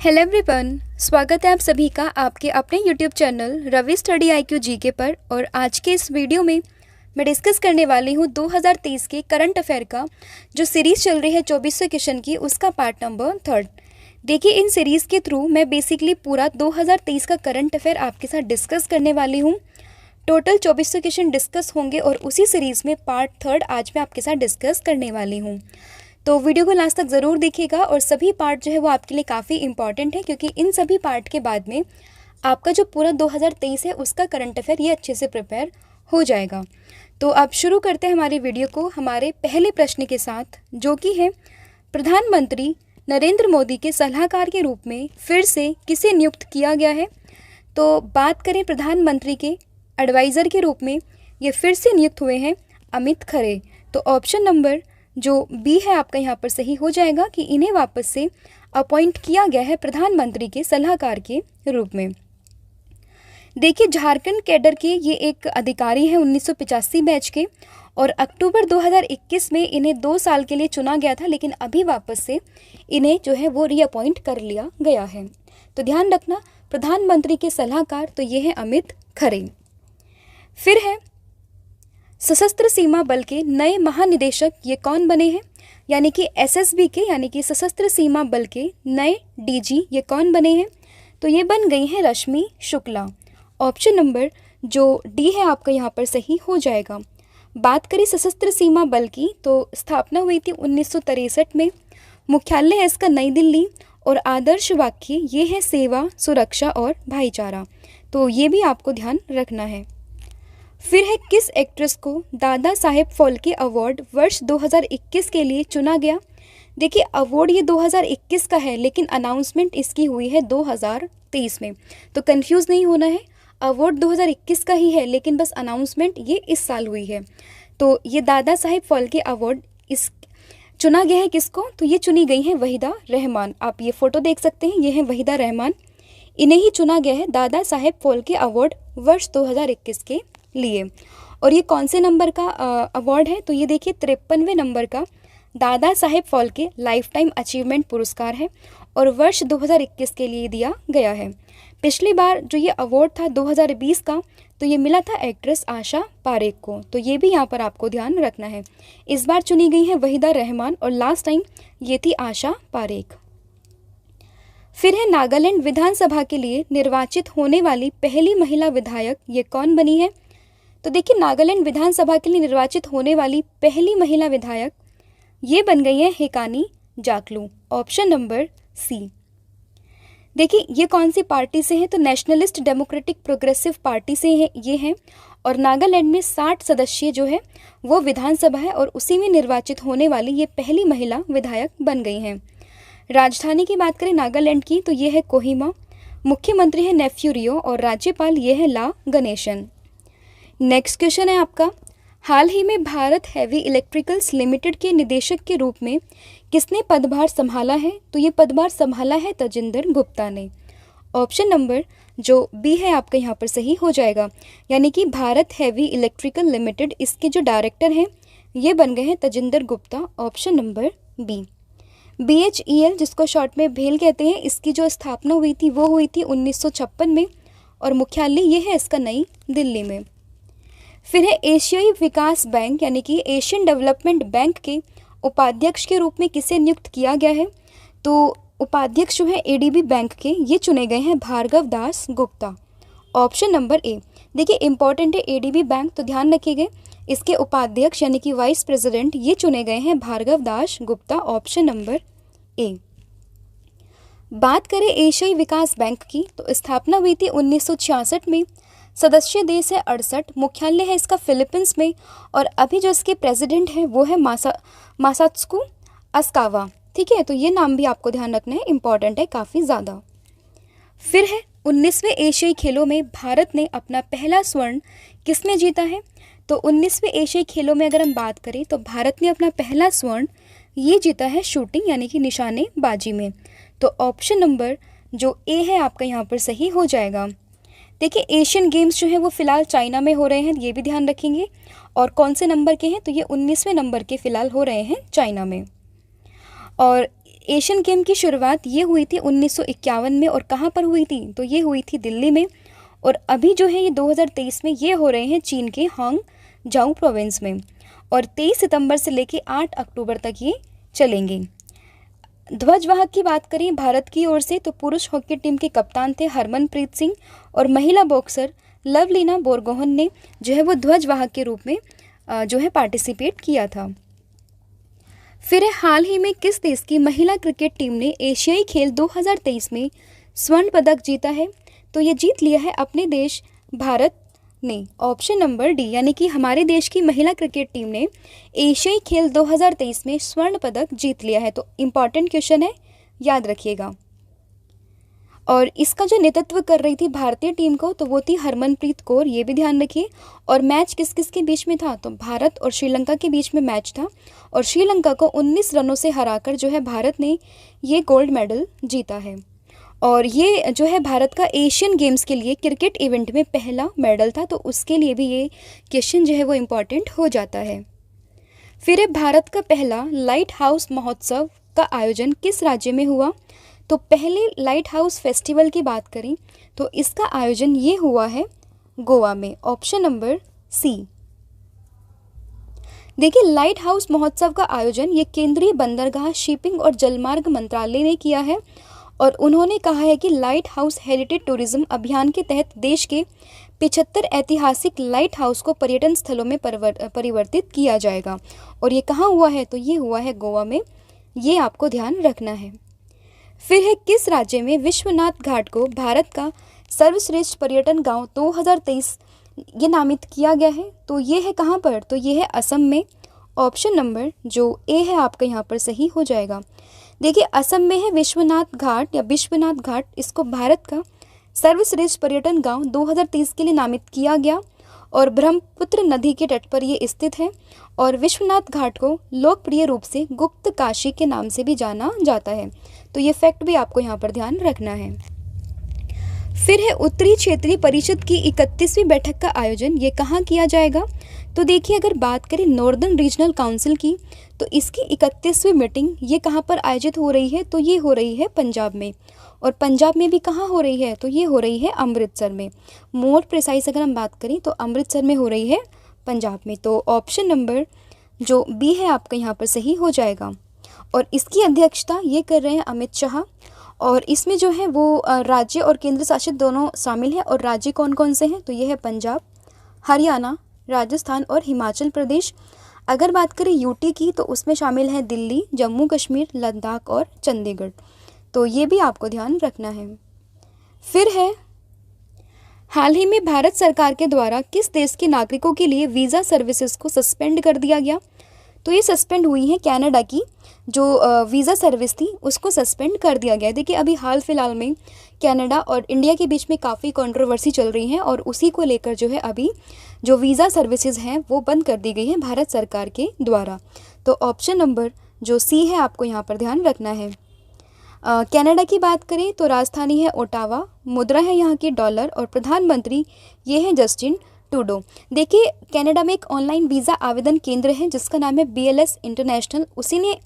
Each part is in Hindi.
हेलो एवरीवन, स्वागत है आप सभी का आपके अपने YouTube channel Ravi study IQ GK पर। और आज के इस वीडियो में मैं डिस्कस करने वाली हूँ 2023 के करंट अफेयर का जो सीरीज़ चल रही है 2400 क्वेश्चन की, उसका पार्ट नंबर 3। देखिए, इन सीरीज़ के थ्रू मैं बेसिकली पूरा 2023 का करंट अफेयर आपके साथ डिस्कस करने वाली हूँ। टोटल 2400 क्वेश्चन डिस्कस होंगे और उसी सीरीज़ में पार्ट 3 आज मैं आपके साथ डिस्कस करने वाली हूँ। तो वीडियो को लास्ट तक ज़रूर देखिएगा और सभी पार्ट जो है वो आपके लिए काफ़ी इंपॉर्टेंट है, क्योंकि इन सभी पार्ट के बाद में आपका जो पूरा 2023 है उसका करंट अफेयर ये अच्छे से प्रिपेयर हो जाएगा। तो अब शुरू करते हैं हमारी वीडियो को हमारे पहले प्रश्न के साथ, जो कि है प्रधानमंत्री नरेंद्र मोदी के सलाहकार के रूप में फिर से किसे नियुक्त किया गया है। तो बात करें प्रधानमंत्री के एडवाइज़र के रूप में ये फिर से नियुक्त हुए हैं अमित खरे। तो ऑप्शन नंबर जो बी है आपका यहाँ पर सही हो जाएगा कि इन्हें वापस से अपॉइंट किया गया है प्रधानमंत्री के सलाहकार के रूप में। देखिए, झारखंड कैडर के ये एक अधिकारी हैं 1985 बैच के, और अक्टूबर 2021 में इन्हें 2 साल के लिए चुना गया था, लेकिन अभी वापस से इन्हें जो है वो रीअपॉइंट कर लिया गया है। तो ध्यान रखना, प्रधानमंत्री के सलाहकार तो ये है अमित खरे। फिर है सशस्त्र सीमा बल के नए महानिदेशक ये कौन बने हैं, यानी कि SSB के यानी कि सशस्त्र सीमा बल के नए DG ये कौन बने हैं। तो ये बन गई हैं रश्मि शुक्ला। ऑप्शन नंबर जो डी है आपका यहाँ पर सही हो जाएगा। बात करें सशस्त्र सीमा बल की तो स्थापना हुई थी 1963 में। मुख्यालय है इसका नई दिल्ली और आदर्श वाक्य ये है सेवा, सुरक्षा और भाईचारा। तो ये भी आपको ध्यान रखना है। फिर है किस एक्ट्रेस को दादा साहेब फाल्के अवार्ड वर्ष 2021 के लिए चुना गया। देखिए, अवार्ड ये 2021 का है, लेकिन अनाउंसमेंट इसकी हुई है 2023 में, तो कंफ्यूज नहीं होना है। अवार्ड 2021 का ही है, लेकिन बस अनाउंसमेंट ये इस साल हुई है। तो ये दादा साहेब फाल्के अवार्ड इस चुना गया है किसको, तो ये चुनी गई हैं वहीदा रहमान। आप ये फोटो देख सकते हैं, ये है वहीदा रहमान, इन्हें ही चुना गया है दादा साहेब फाल्के अवार्ड वर्ष 2021 के लिए। और ये कौन से नंबर का अवार्ड है, तो ये देखिए 53वें नंबर का Dada Saheb Phalke life time achievement पुरस्कार है और वर्ष 2021 के लिए दिया गया है। पिछली बार जो ये अवार्ड था 2020 का, तो ये मिला था एक्ट्रेस आशा पारेख को। तो ये भी यहाँ पर आपको ध्यान रखना है। इस बार चुनी गई है वहीदा रहमान और लास्ट टाइम ये थी आशा पारेख। फिर है नागालैंड विधानसभा के लिए निर्वाचित होने वाली पहली महिला विधायक ये कौन बनी है। तो देखिए, नागालैंड विधानसभा के लिए निर्वाचित होने वाली पहली महिला विधायक ये बन गई है हेकानी जाकलू। Option number C. देखिए, ये कौन सी पार्टी से है, तो नेशनलिस्ट डेमोक्रेटिक प्रोग्रेसिव पार्टी से है ये हैं, और नागालैंड में 60 सदस्य जो है वो विधानसभा है और उसी में निर्वाचित होने वाली ये पहली महिला विधायक बन गई हैं। राजधानी की बात करें नागालैंड की तो ये है कोहिमा, मुख्यमंत्री है नेफ्यू रियो और राज्यपाल ये है ला गणेशन। नेक्स्ट क्वेश्चन है आपका, हाल ही में भारत हैवी इलेक्ट्रिकल्स लिमिटेड के निदेशक के रूप में किसने पदभार संभाला है। तो ये पदभार संभाला है तजिंदर गुप्ता ने। ऑप्शन नंबर जो बी है आपका यहाँ पर सही हो जाएगा, यानी कि भारत हैवी इलेक्ट्रिकल लिमिटेड इसके जो डायरेक्टर हैं ये बन गए हैं Tajinder Gupta. Option number B. BHEL जिसको शॉर्ट में भेल कहते हैं, इसकी जो स्थापना हुई थी वो हुई थी 1956 में और मुख्यालय ये है इसका नई दिल्ली में। फिर है एशियाई विकास बैंक यानी कि एशियन डेवलपमेंट बैंक के उपाध्यक्ष के रूप में किसे नियुक्त किया गया है। तो उपाध्यक्ष जो है ADB बैंक के ये चुने गए हैं Bhargav Das Gupta. Option number A. देखिए, इंपॉर्टेंट है ADB बैंक, तो ध्यान रखिएगा इसके उपाध्यक्ष यानी कि वाइस प्रेसिडेंट ये चुने गए हैं Bhargav Das Gupta. Option number A. बात करें एशियाई विकास बैंक की तो स्थापना हुई थी 1966 में, सदस्य देश है 68, मुख्यालय है इसका फिलीपींस में और अभी जो इसके प्रेसिडेंट हैं वो है मासात्सुको अस्कावा। ठीक है, तो ये नाम भी आपको ध्यान रखना है, इंपॉर्टेंट है काफ़ी ज़्यादा। फिर है 19वें एशियाई खेलों में भारत ने अपना पहला स्वर्ण किसमें जीता है। तो 19वें एशियाई खेलों में अगर हम बात करें तो भारत ने अपना पहला स्वर्ण ये जीता है शूटिंग यानी कि निशानेबाजी में। तो ऑप्शन नंबर जो ए है आपका यहाँ पर सही हो जाएगा। देखिए, एशियन गेम्स जो है वो फ़िलहाल चाइना में हो रहे हैं, ये भी ध्यान रखेंगे। और कौन से नंबर के हैं, तो ये 19वें नंबर के फ़िलहाल हो रहे हैं चाइना में। और एशियन गेम की शुरुआत ये हुई थी 1951 में, और कहाँ पर हुई थी? तो ये हुई थी दिल्ली में। और अभी जो है ये 2023 में ये हो रहे हैं चीन के हांगझाऊ प्रोविंस में, और 23 सितंबर से लेके 8 अक्टूबर तक ये चलेंगे। ध्वजवाहक की बात करें भारत की ओर से, तो पुरुष हॉकी टीम के कप्तान थे हरमनप्रीत सिंह, और महिला बॉक्सर लवलीना बोरगोहन ने जो है वो ध्वजवाहक के रूप में जो है पार्टिसिपेट किया था। फिर हाल ही में किस देश की महिला क्रिकेट टीम ने एशियाई खेल 2023 में स्वर्ण पदक जीता है? तो ये जीत लिया है अपने देश भारत ने। ऑप्शन नंबर डी, यानी कि हमारे देश की महिला क्रिकेट टीम ने एशियाई खेल 2023 में स्वर्ण पदक जीत लिया है। तो इम्पॉर्टेंट क्वेश्चन है, याद रखिएगा। और इसका जो नेतृत्व कर रही थी भारतीय टीम को, तो वो थी हरमनप्रीत कौर, ये भी ध्यान रखिए। और मैच किस किस के बीच में था? तो भारत और श्रीलंका के बीच में मैच था, और श्रीलंका को 19 रनों से हराकर जो है भारत ने ये गोल्ड मेडल जीता है। और ये जो है भारत का एशियन गेम्स के लिए क्रिकेट इवेंट में पहला मेडल था, तो उसके लिए भी ये क्वेश्चन जो है वो इम्पॉर्टेंट हो जाता है। फिर भारत का पहला लाइट हाउस महोत्सव का आयोजन किस राज्य में हुआ? तो पहले लाइट हाउस फेस्टिवल की बात करें तो इसका आयोजन ये हुआ है गोवा में। Option number C. देखिए, लाइट हाउस महोत्सव का आयोजन ये केंद्रीय बंदरगाह, शिपिंग और जलमार्ग मंत्रालय ने किया है, और उन्होंने कहा है कि लाइट हाउस हेरिटेज टूरिज्म अभियान के तहत देश के 75 ऐतिहासिक लाइट हाउस को पर्यटन स्थलों में परिवर्तित किया जाएगा। और ये कहाँ हुआ है? तो ये हुआ है गोवा में, ये आपको ध्यान रखना है। फिर है किस राज्य में विश्वनाथ घाट को भारत का सर्वश्रेष्ठ पर्यटन गांव 2023 ये नामित किया गया है? तो ये है कहाँ पर? तो ये है असम में। ऑप्शन नंबर जो ए है आपका यहाँ पर सही हो जाएगा। देखिए, असम में है विश्वनाथ घाट या विश्वनाथ घाट, इसको भारत का सर्वश्रेष्ठ पर्यटन गांव 2023 के लिए नामित किया गया, और ब्रह्मपुत्र नदी के तट पर ये स्थित है। और विश्वनाथ घाट को लोकप्रिय रूप से गुप्त काशी के नाम से भी जाना जाता है। तो ये फैक्ट भी आपको यहाँ पर ध्यान रखना है। फिर है उत्तरी क्षेत्रीय परिषद की 31वीं बैठक का आयोजन ये कहाँ किया जाएगा? तो देखिए, अगर बात करें नॉर्दर्न रीजनल काउंसिल की, तो इसकी 31वीं मीटिंग ये कहाँ पर आयोजित हो रही है? तो ये हो रही है पंजाब में। और पंजाब में भी कहाँ हो रही है? तो ये हो रही है अमृतसर में। मोर प्रिसाइज अगर हम बात करें तो अमृतसर में हो रही है, पंजाब में। तो ऑप्शन नंबर जो बी है आपका यहाँ पर सही हो जाएगा। और इसकी अध्यक्षता ये कर रहे हैं अमित शाह, और इसमें जो है वो राज्य और केंद्र शासित दोनों शामिल हैं। और राज्य कौन कौन से हैं? तो ये है पंजाब, हरियाणा, राजस्थान और हिमाचल प्रदेश। अगर बात करें यूटी की, तो उसमें शामिल है दिल्ली, जम्मू कश्मीर, लद्दाख और चंडीगढ़। तो ये भी आपको ध्यान रखना है। फिर है हाल ही में भारत सरकार के द्वारा किस देश के नागरिकों के लिए वीज़ा सर्विसेज को सस्पेंड कर दिया गया? तो ये सस्पेंड हुई है कनाडा की जो वीज़ा सर्विस थी उसको सस्पेंड कर दिया गया। देखिए, अभी हाल फिलहाल में कनाडा और इंडिया के बीच में काफ़ी कंट्रोवर्सी चल रही है, और उसी को लेकर जो है अभी जो वीज़ा सर्विसेज हैं वो बंद कर दी गई हैं भारत सरकार के द्वारा। तो ऑप्शन नंबर जो सी है आपको यहाँ पर ध्यान रखना है। कनाडा की बात करें तो राजधानी है ओटावा, मुद्रा है यहाँ की डॉलर, और प्रधानमंत्री ये है जस्टिन ट्रूडो। देखिए, कनाडा में एक ऑनलाइन वीज़ा आवेदन केंद्र है जिसका नाम है BLS इंटरनेशनल। उसी ने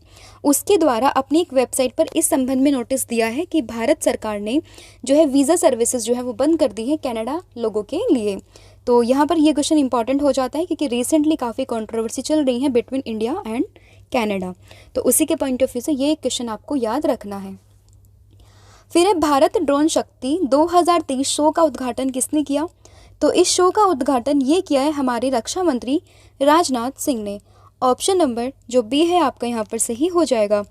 उसके द्वारा अपनी एक वेबसाइट पर इस संबंध में नोटिस दिया है कि भारत सरकार ने जो है वीज़ा सर्विसेज जो है वो बंद कर दी है कनाडा लोगों के लिए। तो यहाँ पर ये क्वेश्चन इंपॉर्टेंट हो जाता है क्योंकि रिसेंटली काफ़ी कंट्रोवर्सी चल रही है बिटवीन इंडिया एंड कनाडा। तो उसी के पॉइंट ऑफ व्यू से ये क्वेश्चन आपको याद रखना है। फिर है भारत ड्रोन शक्ति 2023 शो का उद्घाटन किसने किया? तो इस शो का उद्घाटन ये किया है हमारे रक्षा मंत्री राजनाथ सिंह ने। ऑप्शन नंबर जो बी है आपका यहाँ पर सही हो जाएगा।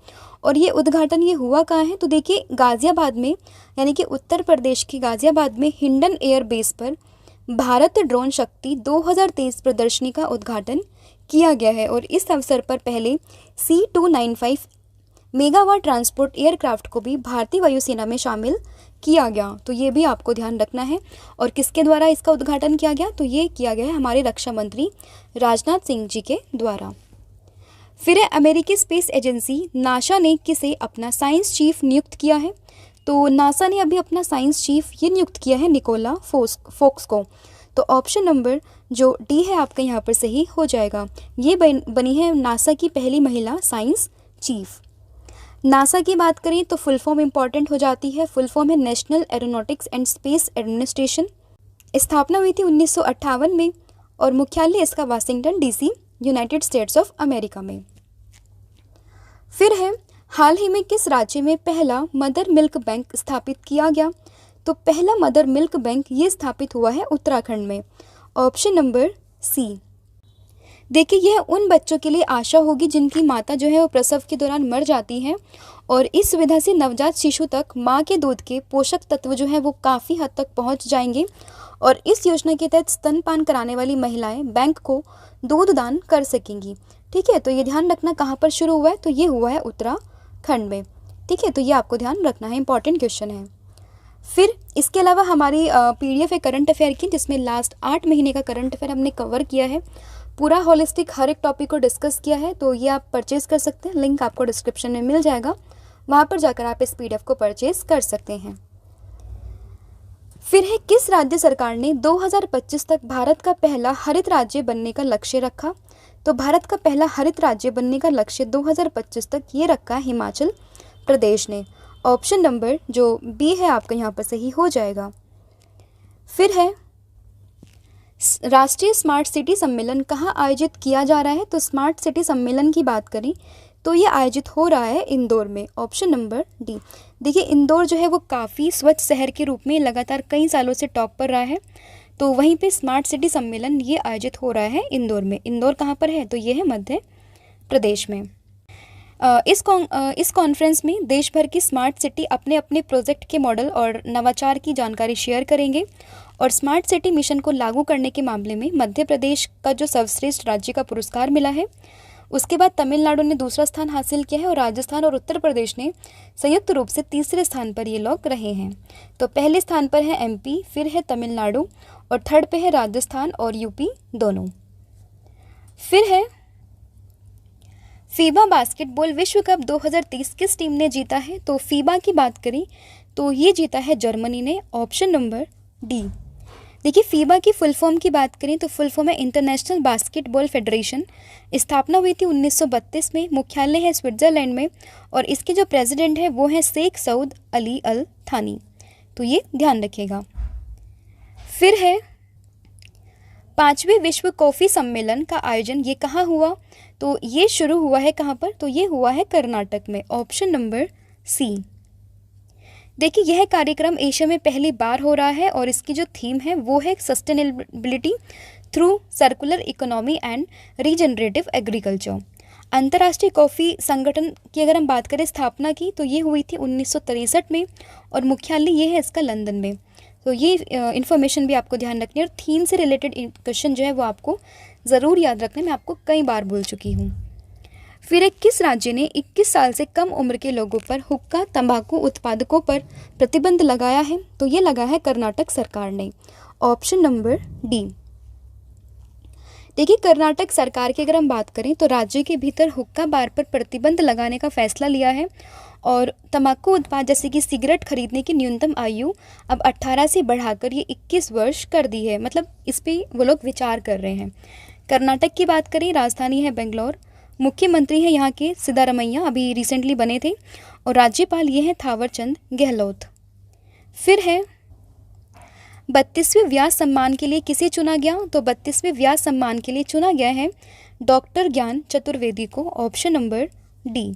और ये उद्घाटन ये हुआ कहाँ है? तो देखिए, गाज़ियाबाद में, यानी कि उत्तर प्रदेश के गाज़ियाबाद में हिंडन एयर बेस पर भारत ड्रोन शक्ति 2023 प्रदर्शनी का उद्घाटन किया गया है। और इस अवसर पर पहले C295 मेगावाट ट्रांसपोर्ट एयरक्राफ्ट को भी भारतीय वायुसेना में शामिल किया गया। तो ये भी आपको ध्यान रखना है। और किसके द्वारा इसका उद्घाटन किया गया? तो ये किया गया है हमारे रक्षा मंत्री राजनाथ सिंह जी के द्वारा। फिर है अमेरिकी स्पेस एजेंसी नासा ने किसे अपना साइंस चीफ नियुक्त किया है? तो नासा ने अभी अपना साइंस चीफ ये नियुक्त किया है निकोला फोक्स को। तो ऑप्शन नंबर जो डी है आपका यहाँ पर सही हो जाएगा। ये बनी है नासा की पहली महिला साइंस चीफ। नासा की बात करें तो फुल फॉर्म इंपॉर्टेंट हो जाती है, फुल फॉर्म है national aeronautics and space administration. स्थापना हुई थी 1958 में और मुख्यालय इसका Washington DC, United states of America में। फिर है हाल ही में किस राज्य में पहला मदर मिल्क बैंक स्थापित किया गया? तो पहला मदर मिल्क बैंक ये स्थापित हुआ है उत्तराखंड में, ऑप्शन नंबर सी। देखिए यह उन बच्चों के लिए आशा होगी जिनकी माता जो है वो प्रसव के दौरान मर जाती है और इस सुविधा से नवजात शिशु तक माँ के दूध के पोषक तत्व जो है वो काफ़ी हद तक पहुँच जाएंगे और इस योजना के तहत स्तनपान कराने वाली महिलाएं बैंक को दूध दान कर सकेंगी। ठीक है, तो ये ध्यान रखना कहाँ पर शुरू हुआ है, तो ये हुआ है उत्तराखंड में। ठीक है, तो ये आपको ध्यान रखना है, इंपॉर्टेंट क्वेश्चन है। फिर इसके अलावा हमारी PDF है करंट अफेयर की, जिसमें लास्ट 8 महीने का करंट अफेयर हमने कवर किया है, पूरा होलिस्टिक हर एक टॉपिक को डिस्कस किया है। तो ये आप परचेज़ कर सकते हैं, लिंक आपको डिस्क्रिप्शन में मिल जाएगा, वहाँ पर जाकर आप इस PDF को परचेज़ कर सकते हैं। फिर है किस राज्य सरकार ने 2025 तक भारत का पहला हरित राज्य बनने का लक्ष्य रखा? तो भारत का पहला हरित राज्य बनने का लक्ष्य 2025 तक ये रखा हिमाचल प्रदेश ने, ऑप्शन नंबर जो बी है आपका यहाँ पर सही हो जाएगा। फिर है राष्ट्रीय स्मार्ट सिटी सम्मेलन कहाँ आयोजित किया जा रहा है? तो स्मार्ट सिटी सम्मेलन की बात करें तो ये आयोजित हो रहा है इंदौर में, ऑप्शन नंबर डी। देखिए इंदौर जो है वो काफ़ी स्वच्छ शहर के रूप में लगातार कई सालों से टॉप पर रहा है, तो वहीं पे स्मार्ट सिटी सम्मेलन ये आयोजित हो रहा है इंदौर में। इंदौर कहाँ पर है? तो ये है मध्य प्रदेश में। इस कॉन्फ्रेंस में देश भर की स्मार्ट सिटी अपने अपने प्रोजेक्ट के मॉडल और नवाचार की जानकारी शेयर करेंगे और स्मार्ट सिटी मिशन को लागू करने के मामले में मध्य प्रदेश का जो सर्वश्रेष्ठ राज्य का पुरस्कार मिला है, उसके बाद तमिलनाडु ने दूसरा स्थान हासिल किया है और राजस्थान और उत्तर प्रदेश ने संयुक्त रूप से तीसरे स्थान पर ये लोग रहे हैं। तो पहले स्थान पर है MP, फिर है तमिलनाडु और थर्ड पे है राजस्थान और UP दोनों। फिर है फीबा बास्केटबॉल विश्व कप 2023 किस टीम ने जीता है? तो फीबा की बात करें तो ये जीता है जर्मनी ने, ऑप्शन नंबर डी। देखिए फीबा की फुल फॉर्म की बात करें तो फुल फॉर्म है इंटरनेशनल बास्केटबॉल फेडरेशन। स्थापना हुई थी 1932 में, मुख्यालय है स्विट्जरलैंड में और इसके जो प्रेसिडेंट है वो है शेख सऊद अली अल थानी, तो ये ध्यान रखिएगा। फिर है 5वें विश्व कॉफ़ी सम्मेलन का आयोजन ये कहाँ हुआ? तो ये शुरू हुआ है कहाँ पर? तो ये हुआ है कर्नाटक में, ऑप्शन नंबर सी। देखिए यह कार्यक्रम एशिया में पहली बार हो रहा है और इसकी जो थीम है वो है sustainability through circular economy and regenerative agriculture. अंतर्राष्ट्रीय कॉफ़ी संगठन की अगर हम बात करें स्थापना की तो ये हुई थी 1963 में और मुख्यालय ये है इसका लंदन में। तो ये इन्फॉर्मेशन भी आपको ध्यान रखनी है और थीम से रिलेटेड क्वेश्चन जो है वो आपको ज़रूर याद रखना है, मैं आपको कई बार बोल चुकी हूँ। फिर किस राज्य ने 21 साल से कम उम्र के लोगों पर हुक्का तंबाकू उत्पादकों पर प्रतिबंध लगाया है? तो ये लगा है कर्नाटक सरकार ने, ऑप्शन नंबर डी। देखिए कर्नाटक सरकार की अगर हम बात करें तो राज्य के भीतर हुक्का बार पर प्रतिबंध लगाने का फैसला लिया है और तंबाकू उत्पाद जैसे कि सिगरेट खरीदने की न्यूनतम आयु अब 18 से बढ़ाकर ये 21 वर्ष कर दी है, मतलब इस पर वो लोग विचार कर रहे हैं। कर्नाटक की बात करें, राजधानी है बेंगलोर, मुख्यमंत्री हैं यहाँ के सिद्धारमैया, अभी रिसेंटली बने थे और राज्यपाल ये हैं थावरचंद गहलोत। फिर है 32वें व्यास सम्मान के लिए किसे चुना गया? तो 32वें व्यास सम्मान के लिए चुना गया है डॉक्टर ज्ञान चतुर्वेदी को, ऑप्शन नंबर डी।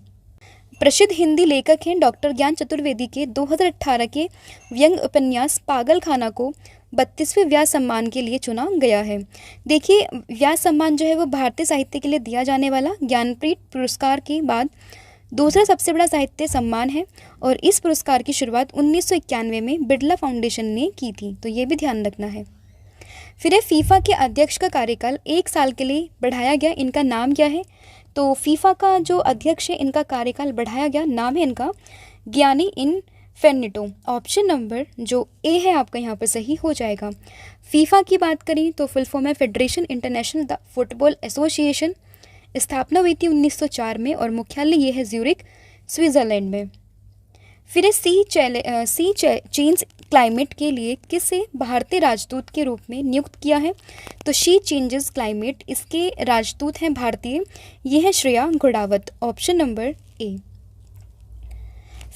प्रसिद्ध हिंदी लेखक हैं डॉक्टर ज्ञान चतुर्वेदी के 2018 के व्यंग्य उपन्यास पागलखाना को 32वें व्यास सम्मान के लिए चुना गया है। देखिए व्यास सम्मान जो है वो भारतीय साहित्य के लिए दिया जाने वाला ज्ञानपीठ पुरस्कार के बाद दूसरा सबसे बड़ा साहित्य सम्मान है और इस पुरस्कार की शुरुआत 1991 में बिरला फाउंडेशन ने की थी, तो ये भी ध्यान रखना है। फिर है फीफा के अध्यक्ष का कार्यकाल 1 साल के लिए बढ़ाया गया, इनका नाम क्या है? तो फीफा का जो अध्यक्ष है इनका कार्यकाल बढ़ाया गया, नाम है इनका गियानी इनफेनिटो, ऑप्शन नंबर जो ए है आपका यहाँ पर सही हो जाएगा। फीफा की बात करें तो फुल फॉर्म है federation international the football association. स्थापना हुई थी 1904 में और मुख्यालय ये है ज्यूरिक स्विट्जरलैंड में। फिर है सी चेंज क्लाइमेट के लिए किसे भारतीय राजदूत के रूप में नियुक्त किया है? तो शी चेंजेस क्लाइमेट, इसके राजदूत हैं भारतीय, ये है श्रेया घोड़ावत, ऑप्शन नंबर ए।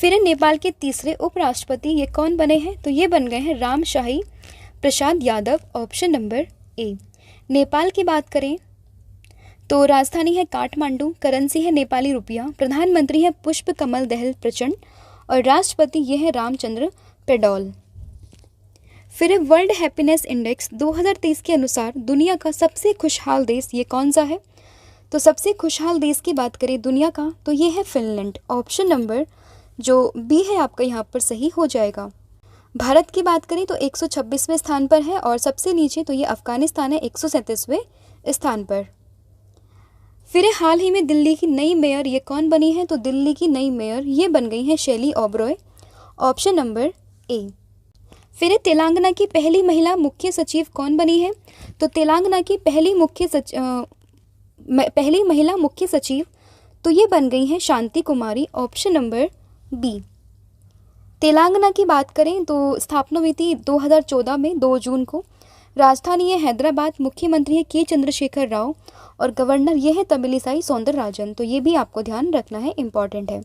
फिर नेपाल के तीसरे उपराष्ट्रपति ये कौन बने हैं? तो ये बन गए हैं Ramshahi Prasad Yadav, option number A. Nepal की बात करें तो राजधानी है काठमांडू, करेंसी है नेपाली रुपया, प्रधानमंत्री है पुष्प कमल दहल प्रचंड और राष्ट्रपति ये है रामचंद्र पेडौल। फिर वर्ल्ड हैप्पीनेस इंडेक्स 2023 के अनुसार दुनिया का सबसे खुशहाल देश ये कौन सा है? तो सबसे खुशहाल देश की बात करें दुनिया का तो ये है फिनलैंड, ऑप्शन नंबर जो बी है आपका यहाँ पर सही हो जाएगा। भारत की बात करें तो 126वें स्थान पर है और सबसे नीचे तो ये अफगानिस्तान है 137वें स्थान पर। फिर हाल ही में दिल्ली की नई मेयर ये कौन बनी है? तो दिल्ली की नई मेयर ये बन गई हैं शैली ओबरॉय, ऑप्शन नंबर ए। फिर तेलंगाना की पहली महिला मुख्य सचिव कौन बनी है? तो तेलंगाना की पहली महिला मुख्य सचिव तो ये बन गई हैं शांति कुमारी, ऑप्शन नंबर बी। तेलंगाना की बात करें तो स्थापना हुई थी 2014 में 2 जून को। राजधानी है हैदराबाद, मुख्यमंत्री है के चंद्रशेखर राव और गवर्नर ये है तमिलिसाई सौंदरराजन। तो ये भी आपको ध्यान रखना है, इम्पॉर्टेंट है।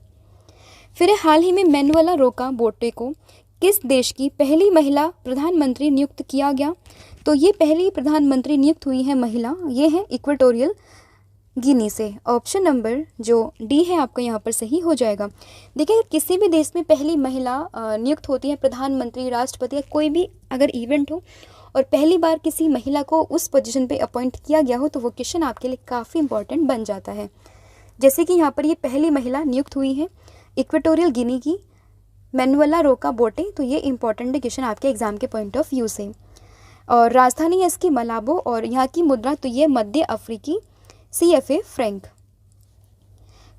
फिर हाल ही में मैनुअला रोका बोटे को किस देश की पहली महिला प्रधानमंत्री नियुक्त किया गया? तो ये पहली प्रधानमंत्री नियुक्त हुई है महिला, ये है इक्वेटोरियल गिनी से, ऑप्शन नंबर जो डी है आपका यहाँ पर सही हो जाएगा। देखिए किसी भी देश में पहली महिला नियुक्त होती है, प्रधानमंत्री, राष्ट्रपति या कोई भी अगर इवेंट हो और पहली बार किसी महिला को उस पोजीशन पे अपॉइंट किया गया हो तो वो क्वेश्चन आपके लिए काफ़ी इंपॉर्टेंट बन जाता है। जैसे कि यहाँ पर ये पहली महिला नियुक्त हुई है इक्वेटोरियल गिनी की मैनुअला रोका बोटे, तो ये इंपॉर्टेंट क्वेश्चन आपके एग्जाम के पॉइंट ऑफ व्यू से। और राजधानी है इसकी मलाबो और यहाँ की मुद्रा तो ये मध्य अफ्रीकी CFA फ्रैंक।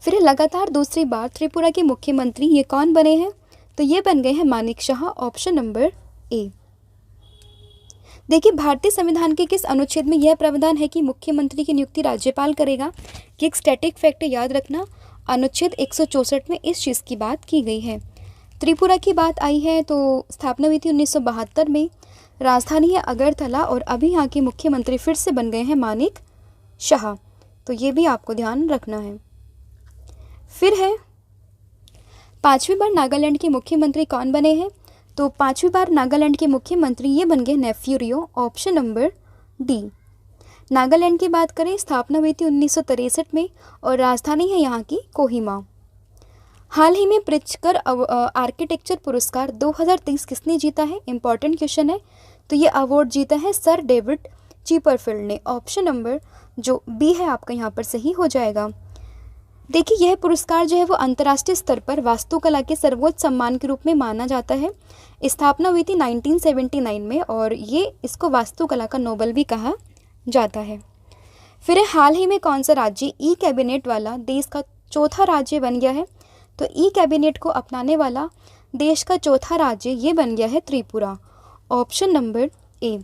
फिर लगातार दूसरी बार त्रिपुरा के मुख्यमंत्री ये कौन बने हैं? तो ये बन गए हैं Manik Shah, option number A. देखिए भारतीय संविधान के किस अनुच्छेद में यह प्रावधान है कि मुख्यमंत्री की नियुक्ति राज्यपाल करेगा? कि एक स्टैटिक फैक्ट याद रखना, अनुच्छेद 164 में इस चीज़ की बात की गई है। त्रिपुरा की बात आई है तो स्थापना हुई थी 1972 में, राजधानी है अगरतला और अभी यहाँ के मुख्यमंत्री फिर से बन गए हैं मानिक शाह। तो ये भी आपको ध्यान रखना है। फिर है 5वीं बार नागालैंड के मुख्यमंत्री कौन बने हैं? तो 5वीं बार नागालैंड के मुख्यमंत्री ये बन गए नेफ्यू रियो, ऑप्शन नंबर डी। नागालैंड की बात करें स्थापना हुई थी 1963 में और राजधानी है यहाँ की कोहिमा। हाल ही में प्रित्जकर आर्किटेक्चर पुरस्कार 2023 किसने जीता है? इंपॉर्टेंट क्वेश्चन है। तो ये अवार्ड जीता है सर डेविड चिपरफील्ड ने, ऑप्शन नंबर जो बी है आपका यहाँ पर सही हो जाएगा। देखिए यह पुरस्कार जो है वो अंतर्राष्ट्रीय स्तर पर वास्तुकला के सर्वोच्च सम्मान के रूप में माना जाता है। स्थापना हुई थी 1979 में और ये इसको वास्तुकला का नोबेल भी कहा जाता है। फिर हाल ही में कौन सा राज्य ई कैबिनेट वाला देश का चौथा राज्य बन गया है? तो ई कैबिनेट को अपनाने वाला देश का चौथा राज्य ये बन गया है त्रिपुरा, ऑप्शन नंबर ए।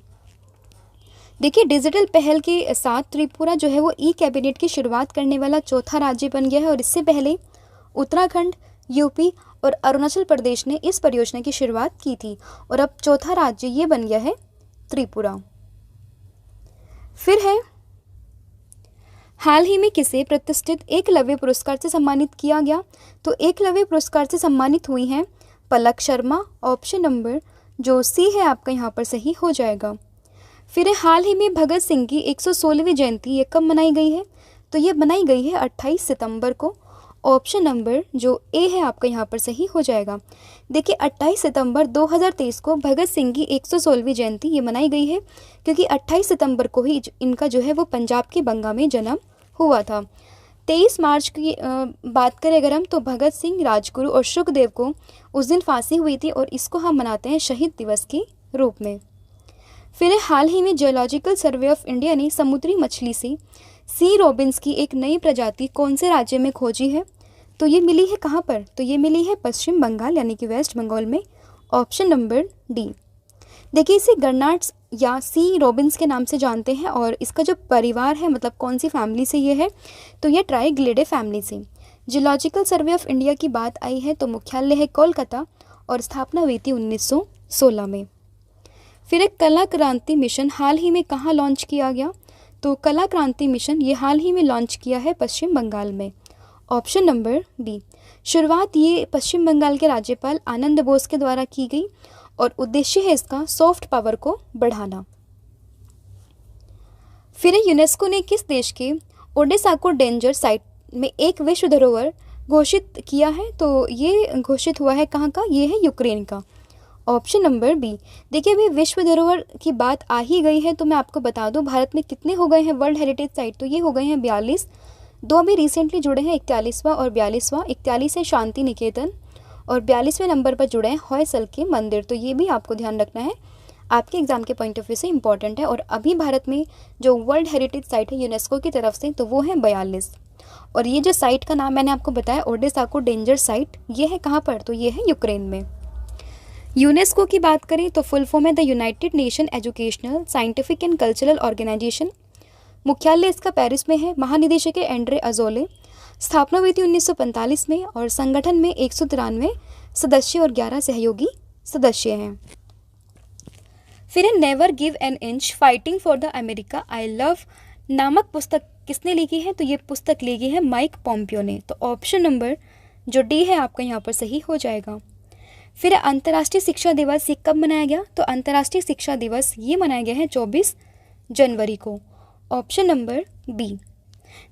देखिए डिजिटल पहल के साथ त्रिपुरा जो है वो ई कैबिनेट की शुरुआत करने वाला चौथा राज्य बन गया है और इससे पहले उत्तराखंड, यूपी और अरुणाचल प्रदेश ने इस परियोजना की शुरुआत की थी और अब चौथा राज्य ये बन गया है त्रिपुरा। फिर है हाल ही में किसे प्रतिष्ठित एकलव्य पुरस्कार से सम्मानित किया गया? तो एकलव्य पुरस्कार से सम्मानित हुई हैं पलक शर्मा, ऑप्शन नंबर जो सी है आपका यहाँ पर सही हो जाएगा। फिर हाल ही में भगत सिंह की 116वीं जयंती ये कब मनाई गई है? तो ये मनाई गई है 28 सितंबर को, ऑप्शन नंबर जो ए है आपका यहाँ पर सही हो जाएगा। देखिए 28 सितंबर 2023 को भगत सिंह की 116वीं जयंती ये मनाई गई है क्योंकि 28 सितंबर को ही इनका जो है वो पंजाब के बंगा में जन्म हुआ था। 23 मार्च की बात करें अगर हम तो भगत सिंह, राजगुरु और सुखदेव को उस दिन फांसी हुई थी और इसको हम मनाते हैं शहीद दिवस के रूप में। फिर हाल ही में जियोलॉजिकल सर्वे ऑफ इंडिया ने समुद्री मछली से सी रोबिन्स की एक नई प्रजाति कौन से राज्य में खोजी है? तो ये मिली है कहाँ पर? तो ये मिली है पश्चिम बंगाल यानी कि वेस्ट बंगाल में, ऑप्शन नंबर डी। देखिए इसे गन्नाट्स या सी रोबिन्स के नाम से जानते हैं और इसका जो परिवार है मतलब कौन सी फैमिली से ये है? तो ये ट्राइग्लिडे फैमिली से। जियोलॉजिकल सर्वे ऑफ इंडिया की बात आई है तो मुख्यालय है कोलकाता और स्थापना हुई थी 1916 में। फिर एक कला क्रांति मिशन हाल ही में कहाँ लॉन्च किया गया? तो कला क्रांति मिशन ये हाल ही में लॉन्च किया है पश्चिम बंगाल में, ऑप्शन नंबर बी। शुरुआत ये पश्चिम बंगाल के राज्यपाल आनंद बोस के द्वारा की गई और उद्देश्य है इसका सॉफ्ट पावर को बढ़ाना। फिर यूनेस्को ने किस देश के ओडेसा को डेंजर साइट में एक विश्व धरोहर घोषित किया है? तो ये घोषित हुआ है कहाँ का? ये है यूक्रेन का। Option number B. देखिए अभी विश्व धरोहर की बात आ ही गई है तो मैं आपको बता दूं भारत में कितने हो गए हैं वर्ल्ड हेरिटेज साइट। तो ये हो गए हैं 42, 2 अभी रिसेंटली जुड़े हैं 41वां और 42वां। 41 है शांति निकेतन और 42वें नंबर पर जुड़े हैं होयसल के मंदिर। तो ये भी आपको ध्यान रखना है, आपके एग्जाम के पॉइंट ऑफ व्यू से इंपॉर्टेंट है। और अभी भारत में जो वर्ल्ड हेरिटेज साइट है यूनेस्को की तरफ से तो वो है 42। और ये जो साइट का नाम मैंने आपको बताया ओडेसा को डेंजर साइट, ये है कहाँ पर? तो ये है यूक्रेन में। यूनेस्को की बात करें तो फुल फॉर्म है the United Nation Educational Scientific and Cultural Organisation. मुख्यालय इसका पेरिस में है। महानिदेशक है एंड्रे अजोले। स्थापना हुई थी 1945 में और संगठन में 193 सदस्य और 11 सहयोगी सदस्य हैं। फिर है never give an inch fighting for the America I love नामक पुस्तक किसने लिखी है? तो ये पुस्तक लिखी है माइक पॉम्पियो ने। तो ऑप्शन नंबर जो डी है आपका यहाँ पर सही हो जाएगा। फिर अंतर्राष्ट्रीय शिक्षा दिवस ये कब मनाया गया? तो अंतर्राष्ट्रीय शिक्षा दिवस ये मनाया गया है 24 जनवरी को। Option number B.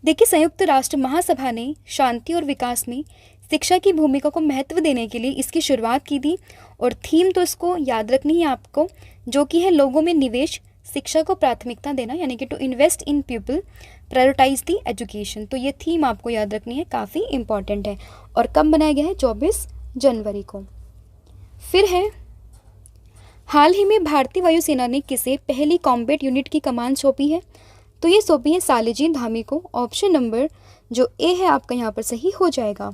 देखिए संयुक्त राष्ट्र महासभा ने शांति और विकास में शिक्षा की भूमिका को महत्व देने के लिए इसकी शुरुआत की थी और थीम तो इसको याद रखनी है आपको, जो कि है लोगों में निवेश, शिक्षा को प्राथमिकता देना, यानी कि to invest in people, prioritise the education. तो ये थीम आपको याद रखनी है, काफ़ी इंपॉर्टेंट है। और कब बनाया गया है? 24 जनवरी को। फिर है हाल ही में भारतीय वायुसेना ने किसे पहली कॉम्बैट यूनिट की कमान सौंपी है? तो ये सौंपी है सालिजी धामी को। ऑप्शन नंबर जो ए है आपका यहाँ पर सही हो जाएगा।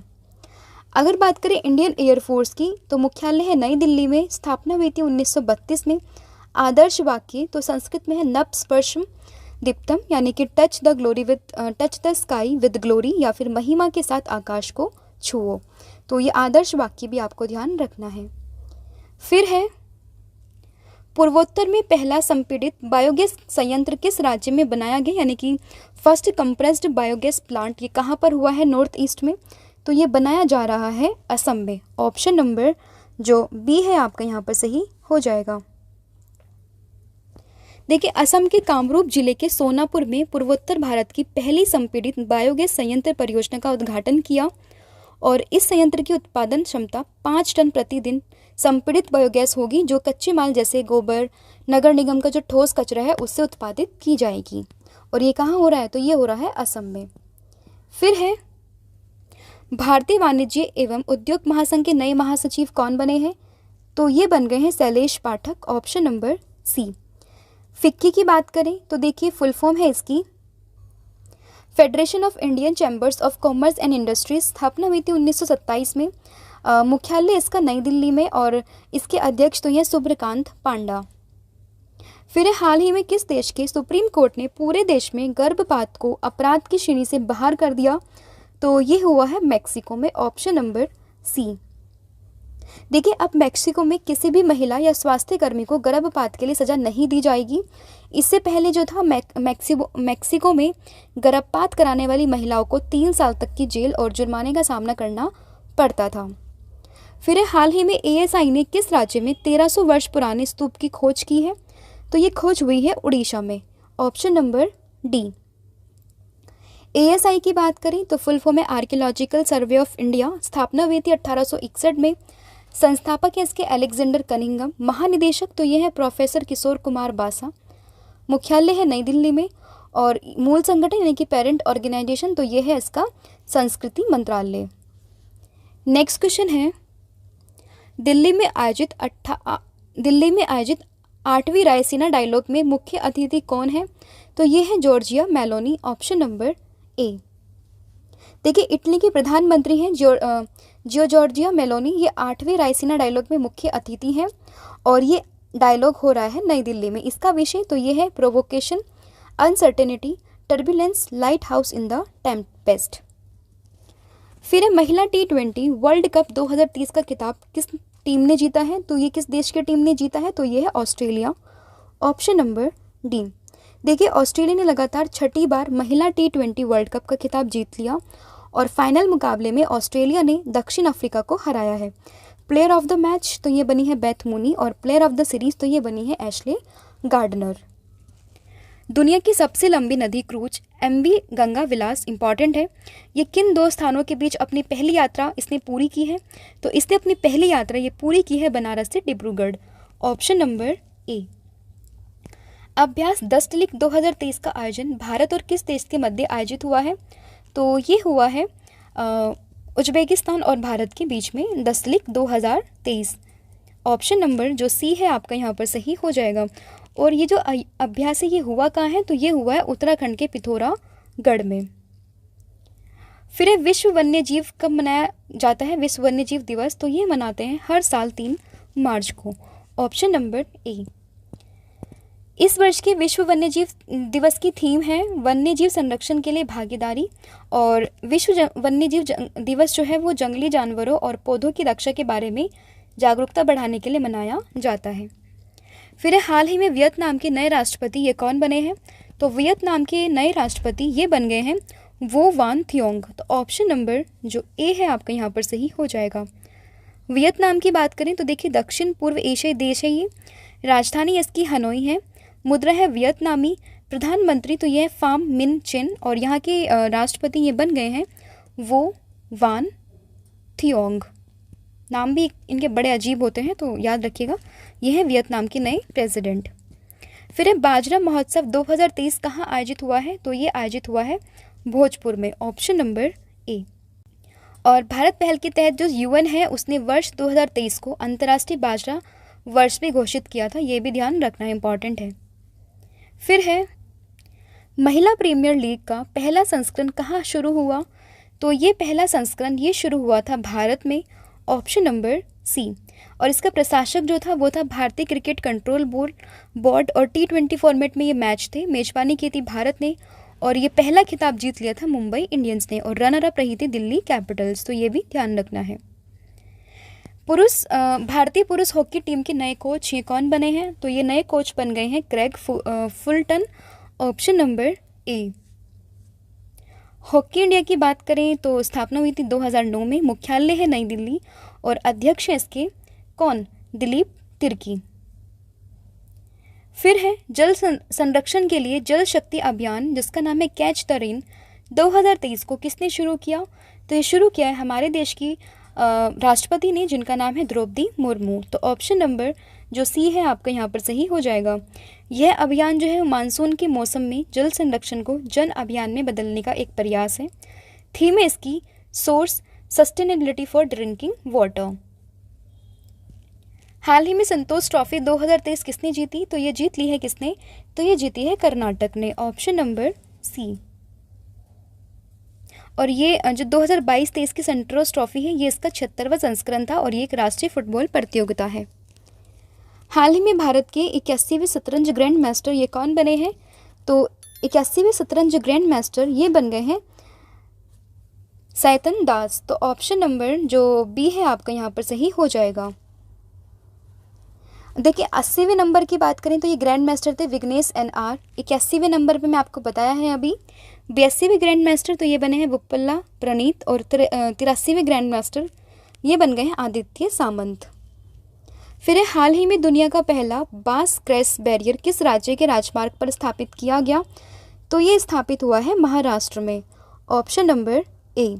अगर बात करें इंडियन एयरफोर्स की तो मुख्यालय है नई दिल्ली में। स्थापना हुई थी 1932 में। आदर्श वाक्य तो संस्कृत में है नभ स्पर्शम दीप्तम, यानी कि touch the sky with glory, या फिर महिमा के साथ आकाश को छुओ। तो ये आदर्श वाक्य भी आपको ध्यान रखना है। फिर है पूर्वोत्तर में पहला संपीड़ित बायोगैस संयंत्र किस राज्य में बनाया गया, यानी कि फर्स्ट कंप्रेस्ड बायोगैस प्लांट ये कहाँ पर हुआ है? नॉर्थ ईस्ट में। तो ये बनाया जा रहा है असम में। ऑप्शन नंबर जो बी है आपका यहाँ पर सही हो जाएगा। देखिए असम के कामरूप जिले के सोनापुर में पूर्वोत्तर भारत की पहली संपीड़ित बायोगैस संयंत्र परियोजना का उद्घाटन किया और इस संयंत्र की उत्पादन क्षमता 5 टन प्रतिदिन संपीड़ित बायोगैस होगी, जो कच्चे माल जैसे गोबर, नगर निगम का जो ठोस कचरा है उससे उत्पादित की जाएगी। और ये कहाँ हो रहा है? तो ये हो रहा है असम में। फिर है भारतीय वाणिज्य एवं उद्योग महासंघ के नए महासचिव कौन बने हैं? तो ये बन गए हैं Shailesh Pathak. Option number C. FICCI की बात करें तो देखिए फुल फॉर्म है इसकी Federation of Indian Chambers of Commerce and Industries. स्थापना हुई थी 1927 में। मुख्यालय इसका नई दिल्ली में और इसके अध्यक्ष तो ये सुब्रकांत पांडा। फिर हाल ही में किस देश के सुप्रीम कोर्ट ने पूरे देश में गर्भपात को अपराध की श्रेणी से बाहर कर दिया? तो ये हुआ है मैक्सिको में। Option number C. देखिए अब मैक्सिको में किसी भी महिला या स्वास्थ्य कर्मी को गर्भपात के लिए सजा नहीं दी जाएगी। इससे पहले जो था मैक्सिको में गर्भपात कराने वाली महिलाओं को 3 साल तक की जेल और जुर्माने का सामना करना पड़ता था। फिर हाल ही में एएसआई ने किस राज्य में 1300 वर्ष पुराने स्तूप की खोज की है? तो ये खोज हुई है उड़ीसा में। Option number D. एएसआई की बात करें तो फुल फॉर्म है आर्कियोलॉजिकल सर्वे ऑफ इंडिया। स्थापना हुई थी 1861 में। संस्थापक है इसके अलेक्जेंडर कनिंगम। महानिदेशक तो ये है प्रोफेसर किशोर कुमार बासा। मुख्यालय है नई दिल्ली में और मूल संगठन यानी कि पेरेंट ऑर्गेनाइजेशन तो ये है इसका संस्कृति मंत्रालय। नेक्स्ट क्वेश्चन है दिल्ली में आयोजित 8वीं रायसीना डायलॉग में मुख्य अतिथि कौन है? तो ये है Giorgia Meloni. Option number A. देखिए इटली के प्रधानमंत्री हैं जॉर्जिया मेलोनी। ये 8वीं रायसीना डायलॉग में मुख्य अतिथि हैं और ये डायलॉग हो रहा है नई दिल्ली में। इसका विषय तो ये है provocation, uncertainty, turbulence, light house in the Tempest. फिर है महिला T20 वर्ल्ड कप 2030 का खिताब किस टीम ने जीता है? तो ये किस देश की टीम ने जीता है? तो ये है ऑस्ट्रेलिया। Option number D. देखिए ऑस्ट्रेलिया ने लगातार 6ठी बार महिला T20 वर्ल्ड कप का खिताब जीत लिया और फाइनल मुकाबले में ऑस्ट्रेलिया ने दक्षिण अफ्रीका को हराया है। प्लेयर ऑफ द मैच तो ये बनी है बेथ मूनी और प्लेयर ऑफ द सीरीज तो ये बनी है एशले गार्डनर। दुनिया की सबसे लंबी नदी क्रूज MV गंगा विलास इंपॉर्टेंट है। ये किन दो स्थानों के बीच अपनी पहली यात्रा इसने पूरी की है? तो इसने अपनी पहली यात्रा ये पूरी की है बनारस से डिब्रूगढ़। ऑप्शन नंबर ए। अभ्यास 10 टिलिक 2023 का आयोजन भारत और किस देश के मध्य आयोजित हुआ है? तो ये हुआ है उज्बेकिस्तान और भारत के बीच में 10 टिलिक 2023। ऑप्शन नंबर जो सी है आपका यहाँ पर सही हो जाएगा। और ये जो अभ्यास है ये हुआ कहाँ है? तो ये हुआ है उत्तराखंड के पिथौरागढ़ में। फिर विश्व वन्य जीव कब मनाया जाता है? विश्व वन्य जीव दिवस तो ये मनाते हैं हर साल 3 मार्च को। ऑप्शन नंबर ए। इस वर्ष के विश्व वन्य जीव दिवस की थीम है वन्य जीव संरक्षण के लिए भागीदारी। और विश्व वन्य जीव दिवस जो है वो जंगली जानवरों और पौधों की रक्षा के बारे में जागरूकता बढ़ाने के लिए मनाया जाता है। फिर हाल ही में वियतनाम के नए राष्ट्रपति ये कौन बने हैं? तो वियतनाम के नए राष्ट्रपति ये बन गए हैं वो वान थियोंग। तो ऑप्शन नंबर जो ए है आपका यहाँ पर सही हो जाएगा। वियतनाम की बात करें तो देखिए दक्षिण पूर्व एशियाई देश है ये। राजधानी इसकी हनोई है। मुद्रा है वियतनामी। प्रधानमंत्री तो ये फाम मिन चिन और यहाँ के राष्ट्रपति ये बन गए हैं वो वान थियोंग। नाम भी इनके बड़े अजीब होते हैं तो याद रखिएगा। ये है वियतनाम के नए प्रेसिडेंट। फिर बाजरा महोत्सव 2023 कहाँ आयोजित हुआ है? तो ये आयोजित हुआ है भोजपुर में। ऑप्शन नंबर ए। और भारत पहल के तहत जो UN है उसने वर्ष 2023 को अंतर्राष्ट्रीय बाजरा वर्ष में घोषित किया था। ये भी ध्यान रखना इम्पॉर्टेंट है। फिर है महिला प्रीमियर लीग का पहला संस्करण कहाँ शुरू हुआ? तो ये पहला संस्करण ये शुरू हुआ था भारत में। Option number C. और इसका प्रशासक जो था वो था भारतीय क्रिकेट कंट्रोल बोर्ड और T20 फॉर्मेट में ये मैच थे। मेजबानी की थी भारत ने और ये पहला खिताब जीत लिया था मुंबई इंडियंस ने और रनर अप रही थी दिल्ली कैपिटल्स। तो ये भी ध्यान रखना है। भारतीय पुरुष हॉकी टीम के नए कोच ये कौन बने हैं? तो ये नए कोच बन गए हैं क्रेग फुलटन। ऑप्शन नंबर ए। हॉकी इंडिया की बात करें तो स्थापना हुई थी 2009 में। मुख्यालय है नई दिल्ली और अध्यक्ष है इसके कौन? दिलीप तिर्की। फिर है जल संरक्षण के लिए जल शक्ति अभियान जिसका नाम है कैच द रेन 2023 को किसने शुरू किया? तो ये शुरू किया है हमारे देश की राष्ट्रपति ने जिनका नाम है द्रौपदी मुर्मू। तो ऑप्शन नंबर जो सी है आपका यहाँ पर सही हो जाएगा। यह अभियान जो है मानसून के मौसम में जल संरक्षण को जन अभियान में बदलने का एक प्रयास है। थीम है इसकी source sustainability for drinking water. हाल ही में संतोष ट्रॉफी 2023 किसने जीती? तो ये जीत ली है किसने? तो ये जीती है कर्नाटक ने। Option number C. और ये जो 2022-23 की संतोष ट्रॉफी है ये इसका 76वां संस्करण था और ये एक राष्ट्रीय फुटबॉल प्रतियोगिता है। हाल ही में भारत के 81वें शतरंज ग्रैंड मास्टर ये कौन बने हैं? तो 81वें शतरंज ग्रैंड मास्टर ये बन गए हैं सैतन दास। तो ऑप्शन नंबर जो बी है आपका यहाँ पर सही हो जाएगा। देखिए 80वें नंबर की बात करें तो ये ग्रैंड मास्टर थे विघ्नेश NR। 81वें नंबर पे मैं आपको बताया है अभी। 82वें ग्रैंड मास्टर तो ये बने हैं बुप्पल्ला प्रणीत और 83वें ग्रैंड मास्टर ये बन गए हैं आदित्य सामंत। फिर हाल ही में दुनिया का पहला बास क्रैश बैरियर किस राज्य के राजमार्ग पर स्थापित किया गया? तो ये स्थापित हुआ है महाराष्ट्र में। Option number A.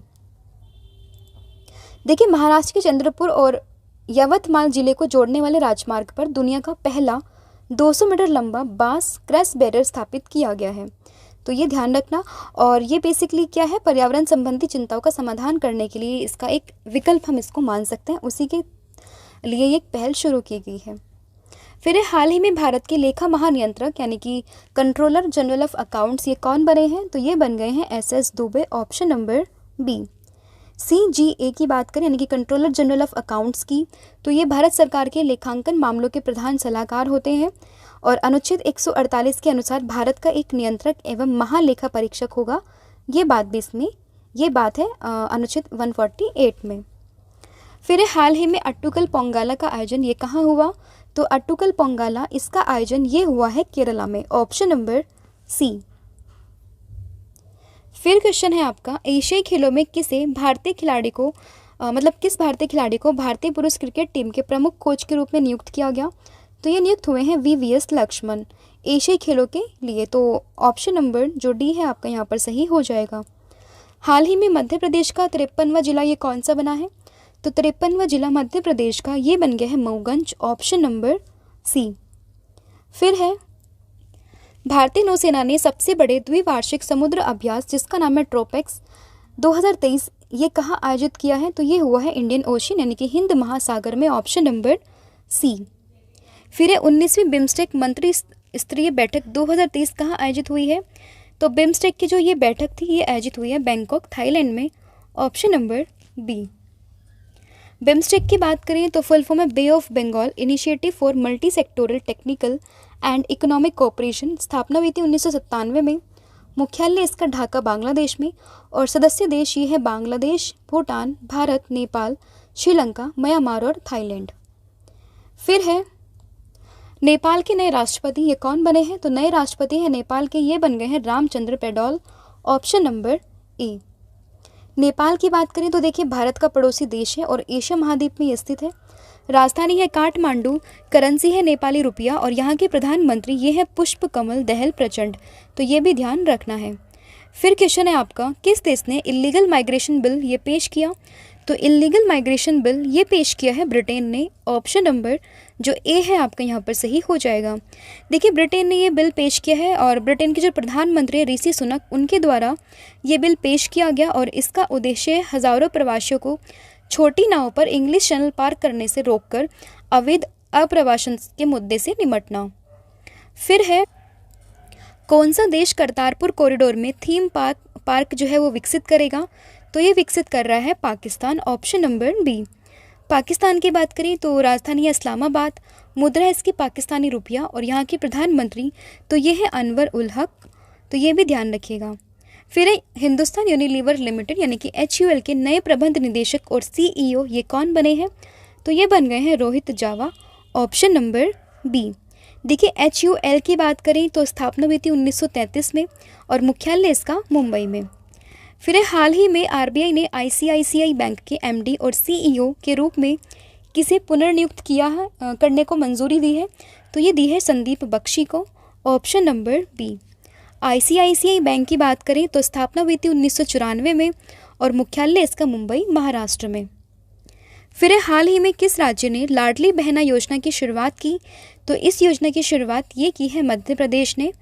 देखिए महाराष्ट्र के चंद्रपुर और यवतमाल जिले को जोड़ने वाले राजमार्ग पर दुनिया का पहला 200 मीटर लंबा बास क्रैश बैरियर स्थापित किया गया है। तो ये ध्यान रखना। और ये बेसिकली क्या है? पर्यावरण संबंधी चिंताओं का समाधान करने के लिए इसका एक विकल्प हम इसको मान सकते हैं। उसी के लिए एक पहल शुरू की गई है। फिर हाल ही में भारत के लेखा महानियंत्रक यानी कि कंट्रोलर जनरल ऑफ अकाउंट्स ये कौन बने हैं? तो ये बन गए हैं SS Dubey. Option number B. CGA की बात करें यानी कि कंट्रोलर जनरल ऑफ अकाउंट्स की तो ये भारत सरकार के लेखांकन मामलों के प्रधान सलाहकार होते हैं और अनुच्छेद 148 के अनुसार भारत का एक नियंत्रक एवं महालेखा परीक्षक होगा। ये बात भी इसमें ये बात है अनुच्छेद 148 में। फिर हाल ही में अट्टुकल पोंगाला का आयोजन ये कहाँ हुआ? तो अट्टुकल पोंगाला इसका आयोजन ये हुआ है केरला में। Option number C. फिर क्वेश्चन है आपका, एशियाई खेलों में किसे भारतीय खिलाड़ी को किस भारतीय खिलाड़ी को भारतीय पुरुष क्रिकेट टीम के प्रमुख कोच के रूप में नियुक्त किया गया? तो ये नियुक्त हुए हैं VVS लक्ष्मण एशियाई खेलों के लिए। तो ऑप्शन नंबर जो डी है आपका यहाँ पर सही हो जाएगा। हाल ही में मध्य प्रदेश का 53वां जिला ये कौन सा बना है? तो 53वां जिला मध्य प्रदेश का ये बन गया है मऊगंज, ऑप्शन नंबर सी। फिर है, भारतीय नौसेना ने सबसे बड़े द्विवार्षिक समुद्र अभ्यास जिसका नाम है ट्रोपेक्स 2023 ये कहाँ आयोजित किया है? तो ये हुआ है इंडियन ओशन यानी कि हिंद महासागर में, ऑप्शन नंबर सी। फिर है 19वीं बिम्स्टेक मंत्री स्तरीय बैठक 2023 कहाँ आयोजित हुई है? तो बिम्स्टेक की जो ये बैठक थी ये आयोजित हुई है बैंकॉक थाईलैंड में, ऑप्शन नंबर बी। बिम्स्टेक की बात करें तो फुल फॉर्म है Bay of Bengal Initiative for Multi Sectoral Technical and Economic Cooperation. स्थापना हुई थी 1997 में। मुख्यालय इसका ढाका बांग्लादेश में, और सदस्य देश ये है बांग्लादेश, भूटान, भारत, नेपाल, श्रीलंका, म्यांमार और थाईलैंड। फिर है, नेपाल के नए राष्ट्रपति ये कौन बने हैं? तो नए राष्ट्रपति हैं नेपाल के, ये बन गए हैं Ramchandra Paudel, option number A. Nepal की बात करें तो देखिए भारत का पड़ोसी देश है और एशिया महाद्वीप में स्थित है। राजधानी है काठमांडू, करेंसी है नेपाली रुपया और यहाँ के प्रधानमंत्री ये है पुष्प कमल दहल प्रचंड। तो ये भी ध्यान रखना है। फिर क्वेश्चन है आपका, किस देश ने इलीगल माइग्रेशन बिल ये पेश किया? तो इलीगल माइग्रेशन बिल ये पेश किया है ब्रिटेन ने, ऑप्शन नंबर जो ए है आपका यहाँ पर सही हो जाएगा। देखिए ब्रिटेन ने ये बिल पेश किया है और ब्रिटेन के जो प्रधानमंत्री ऋषि सुनक उनके द्वारा ये बिल पेश किया गया और इसका उद्देश्य है हज़ारों प्रवासियों को छोटी नाव पर इंग्लिश चैनल पार करने से रोककर अवैध अप्रवासन के मुद्दे से निपटना। फिर है, कौन सा देश करतारपुर कॉरिडोर में थीम पार्क जो है वो विकसित करेगा? तो ये विकसित कर रहा है Pakistan, option number B. Pakistan की बात करें तो राजधानी है इस्लामाबाद, मुद्रा है इसकी पाकिस्तानी रुपया और यहाँ के प्रधानमंत्री तो ये है अनवर उल हक। तो ये भी ध्यान रखिएगा। फिर है, हिंदुस्तान यूनिलीवर लिमिटेड यानी कि HUL के नए प्रबंध निदेशक और CEO ये कौन बने हैं? तो ये बन गए हैं रोहित जावा, ऑप्शन नंबर बी। देखिए HUL की बात करें तो स्थापना हुई थी 1933 में और मुख्यालय इसका मुंबई में। फिर हाल ही में RBI ने ICICI बैंक के MD और CEO के रूप में किसे पुनर्नियुक्त करने को मंजूरी दी है? तो ये दी है संदीप बख्शी को, option number B. ICICI bank की बात करें तो स्थापना हुई थी 1994 में और मुख्यालय इसका मुंबई महाराष्ट्र में। फिर हाल ही में किस राज्य ने लाडली बहना योजना की शुरुआत की? तो इस योजना की शुरुआत ये की है मध्य प्रदेश ने,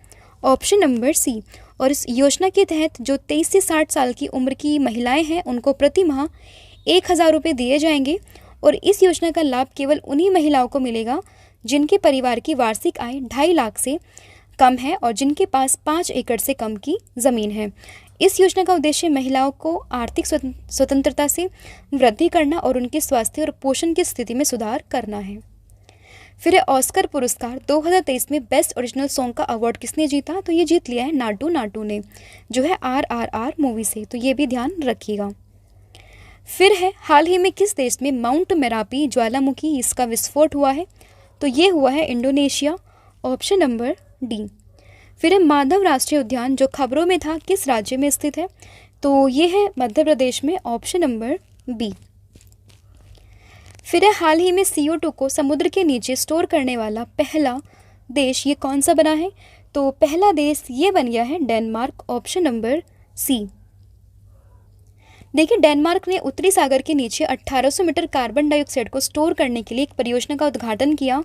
ऑप्शन नंबर सी। और इस योजना के तहत जो 23 से 60 साल की उम्र की महिलाएं हैं उनको प्रति माह 1000 रुपये दिए जाएंगे और इस योजना का लाभ केवल उन्हीं महिलाओं को मिलेगा जिनके परिवार की वार्षिक आय 2.5 लाख से कम है और जिनके पास 5 एकड़ से कम की ज़मीन है। इस योजना का उद्देश्य महिलाओं को आर्थिक स्वतंत्रता से वृद्धि करना और उनके स्वास्थ्य और पोषण की स्थिति में सुधार करना है। फिर ऑस्कर पुरस्कार 2023 में बेस्ट ओरिजिनल सॉन्ग का अवार्ड किसने जीता? तो ये जीत लिया है नाटू नाटू ने, जो है RRR मूवी से। तो ये भी ध्यान रखिएगा। फिर है, हाल ही में किस देश में माउंट मेरापी ज्वालामुखी इसका विस्फोट हुआ है? तो ये हुआ है इंडोनेशिया, ऑप्शन नंबर डी। फिर है, माधव राष्ट्रीय उद्यान जो खबरों में था किस राज्य में स्थित है? तो ये है मध्य प्रदेश में, ऑप्शन नंबर बी। फिर हाल ही में CO2 को समुद्र के नीचे स्टोर करने वाला पहला देश ये कौन सा बना है? तो पहला देश ये बन गया है डेनमार्क, ऑप्शन नंबर सी। देखिए डेनमार्क ने उत्तरी सागर के नीचे 1800 मीटर कार्बन डाइऑक्साइड को स्टोर करने के लिए एक परियोजना का उद्घाटन किया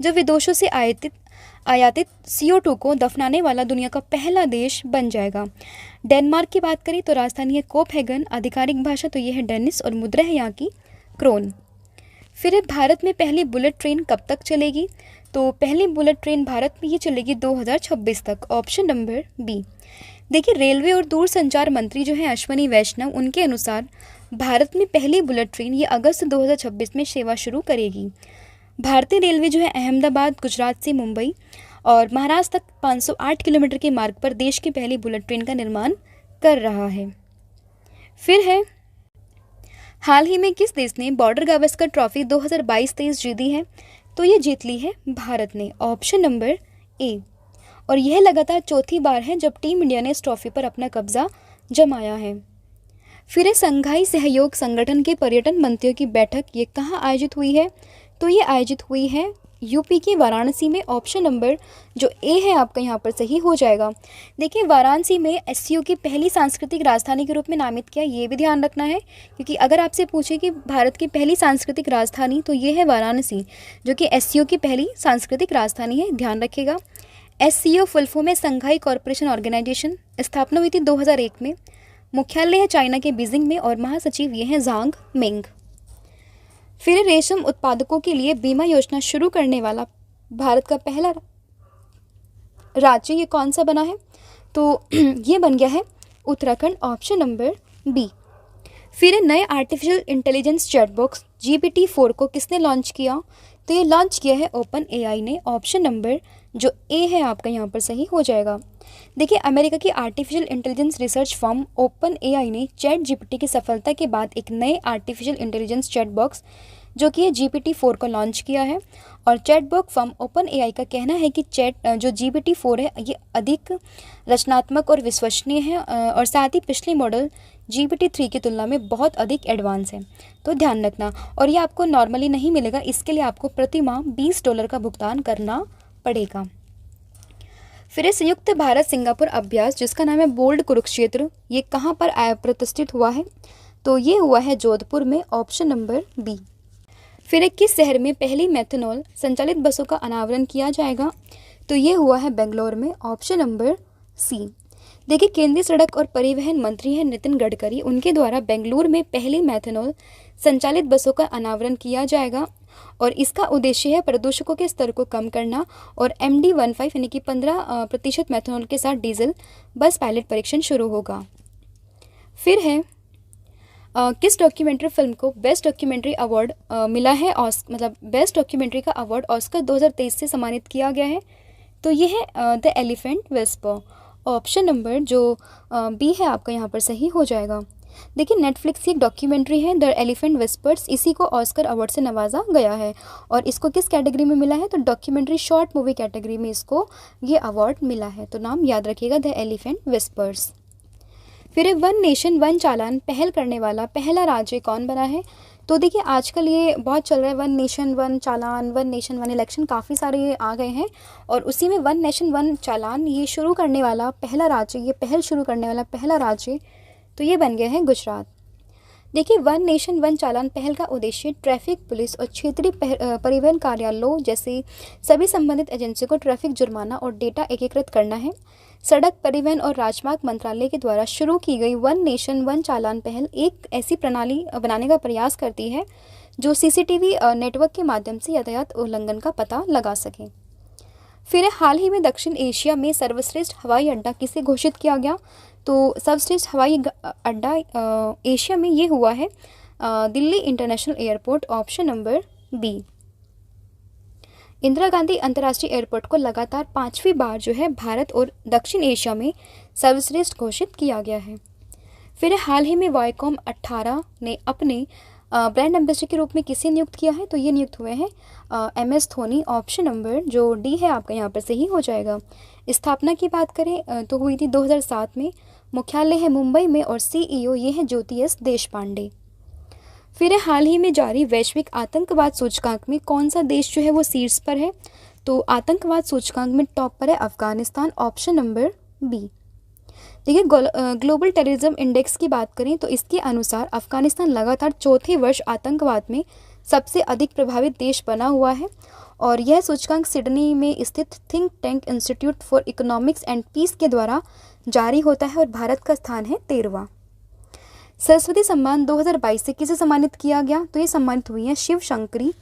जो विदेशों से आयातित CO2 को दफनाने वाला दुनिया का पहला देश बन जाएगा। डेनमार्क की बात करें तो राजधानी है कोपहेगन, आधिकारिक भाषा तो ये है डेनिश और मुद्रा है यहाँ की क्रोन। फिर भारत में पहली बुलेट ट्रेन कब तक चलेगी? तो पहली बुलेट ट्रेन भारत में ये चलेगी 2026 तक, ऑप्शन नंबर बी। देखिए रेलवे और दूरसंचार मंत्री जो है अश्विनी वैष्णव उनके अनुसार भारत में पहली बुलेट ट्रेन ये अगस्त 2026 में सेवा शुरू करेगी। भारतीय रेलवे जो है अहमदाबाद, गुजरात से मुंबई और महाराष्ट्र तक 508 किलोमीटर के मार्ग पर देश की पहली बुलेट ट्रेन का निर्माण कर रहा है। फिर है, हाल ही में किस देश ने बॉर्डर गावस्कर ट्रॉफी 2022-23 जीती है? तो ये जीत ली है भारत ने, ऑप्शन नंबर ए। और यह लगातार चौथी बार है जब टीम इंडिया ने इस ट्रॉफी पर अपना कब्जा जमाया है। फिर है संघाई सहयोग संगठन के पर्यटन मंत्रियों की बैठक, ये कहाँ आयोजित हुई है? तो ये आयोजित हुई है यूपी के वाराणसी में। ऑप्शन नंबर जो ए है आपका यहाँ पर सही हो जाएगा। देखिए वाराणसी में एससीओ की पहली सांस्कृतिक राजधानी के रूप में नामित किया, ये भी ध्यान रखना है, क्योंकि अगर आपसे पूछे कि भारत की पहली सांस्कृतिक राजधानी, तो ये है वाराणसी, जो कि एससीओ की पहली सांस्कृतिक राजधानी है, ध्यान रखिएगा। एससीओ फुल फॉर्म है संघाई कॉरपोरेशन ऑर्गेनाइजेशन। स्थापना हुई थी 2001 में। मुख्यालय है चाइना के बीजिंग में और महासचिव ये हैं झांग मेंग। फिर रेशम उत्पादकों के लिए बीमा योजना शुरू करने वाला भारत का पहला राज्य ये कौन सा बना है? तो ये बन गया है उत्तराखंड, ऑप्शन नंबर बी। फिर नए आर्टिफिशियल इंटेलिजेंस चैटबॉक्स GPT-4 को किसने लॉन्च किया? तो ये लॉन्च किया है ओपन AI ने। ऑप्शन नंबर जो ए है आपका यहाँ पर सही हो जाएगा। देखिए अमेरिका की artificial intelligence research firm open AI ने ChatGPT की सफलता के बाद एक नए आर्टिफिशियल इंटेलिजेंस चैटबॉक्स जो कि है GPT-4 को लॉन्च किया है। और चैटबॉक्स फर्म ओपन AI का कहना है कि जो GPT-4 है ये अधिक रचनात्मक और विश्वसनीय है और साथ ही पिछले मॉडल GPT-3 की तुलना में बहुत अधिक एडवांस है, तो ध्यान रखना। और ये आपको नॉर्मली नहीं मिलेगा, इसके लिए आपको प्रति माह $20 का भुगतान करना पड़ेगा। फिर संयुक्त भारत सिंगापुर अभ्यास जिसका नाम है बोल्ड कुरुक्षेत्र, ये कहाँ पर प्रतिष्ठित हुआ है? तो ये हुआ है जोधपुर में, ऑप्शन नंबर बी। फिर किस शहर में पहली मेथनॉल संचालित बसों का अनावरण किया जाएगा? तो ये हुआ है बेंगलोर में, ऑप्शन नंबर सी। देखिए केंद्रीय सड़क और परिवहन मंत्री हैं नितिन गडकरी, उनके द्वारा बेंगलुरु में पहली मेथनॉल संचालित बसों का अनावरण किया जाएगा और इसका उद्देश्य है प्रदूषकों के स्तर को कम करना और MD-15 यानी कि 15% मेथनॉल के साथ डीजल बस पायलट परीक्षण शुरू होगा। फिर है किस डॉक्यूमेंट्री फिल्म को बेस्ट डॉक्यूमेंट्री अवार्ड मिला है? मतलब बेस्ट डॉक्यूमेंट्री का अवार्ड ऑस्कर 2023 से सम्मानित किया गया है। तो ये है the elephant whisper, option number जो बी है आपका यहाँ पर सही हो जाएगा। देखिए नेटफ्लिक्स की एक डॉक्यूमेंट्री है द एलिफेंट विस्पर्स, इसी को ऑस्कर अवार्ड से नवाजा गया है और इसको किस कैटेगरी में मिला है? तो डॉक्यूमेंट्री शॉर्ट मूवी कैटेगरी में इसको ये अवार्ड मिला है, तो नाम याद रखिएगा द एलिफेंट विस्पर्स। फिर वन नेशन वन चालान पहल करने वाला पहला राज्य कौन बना है? तो देखिए आजकल ये बहुत चल रहा है, वन नेशन वन चालान, वन नेशन वन इलेक्शन, काफ़ी सारे आ गए हैं और उसी में वन नेशन वन चालान ये शुरू करने वाला पहला राज्य, ये पहल शुरू करने वाला पहला राज्य, तो ये बन गया है गुजरात। देखिए वन नेशन वन चालान पहल का उद्देश्य ट्रैफिक पुलिस और क्षेत्रीय परिवहन कार्यालयों जैसे सभी संबंधित एजेंसियों को ट्रैफिक जुर्माना और डेटा एकीकृत करना है। सड़क परिवहन और राजमार्ग मंत्रालय के द्वारा शुरू की गई वन नेशन वन चालान पहल एक ऐसी प्रणाली बनाने का प्रयास करती है जो CCTV नेटवर्क के माध्यम से यातायात उल्लंघन का पता लगा सके। फिर हाल ही में दक्षिण एशिया में सर्वश्रेष्ठ हवाई अड्डा किसे घोषित किया गया? तो सर्वश्रेष्ठ हवाई अड्डा एशिया में ये हुआ है Delhi international airport, option number B. Indira Gandhi अंतर्राष्ट्रीय एयरपोर्ट को लगातार 5वीं बार जो है भारत और दक्षिण एशिया में सर्वश्रेष्ठ घोषित किया गया है। फिर हाल ही में वाईकॉम 18 ने अपने ब्रांड एम्बेसडर के रूप में किसे नियुक्त किया है? तो ये नियुक्त हुए हैं MS धोनी, ऑप्शन नंबर जो डी है आपका यहाँ पर सही हो जाएगा। स्थापना की बात करें तो हुई थी 2007 में, मुख्यालय है मुंबई में और CEO ये है ज्योति S देशपांडे। फिर हाल ही में जारी वैश्विक आतंकवाद सूचकांक में कौन सा देश जो है वो शीर्ष पर है? तो आतंकवाद सूचकांक में टॉप पर है अफगानिस्तान, ऑप्शन नंबर बी। देखिए ग्लोबल टेररिज्म इंडेक्स की बात करें तो इसके अनुसार अफगानिस्तान लगातार चौथे वर्ष आतंकवाद में सबसे अधिक प्रभावित देश बना हुआ है और यह सूचकांक सिडनी में स्थित think tank Institute for Economics and Peace के द्वारा जारी होता है और भारत का स्थान है 13वां। सरस्वती सम्मान 2022 से किसे सम्मानित किया गया? तो ये सम्मानित हुई है Shiv Shankari,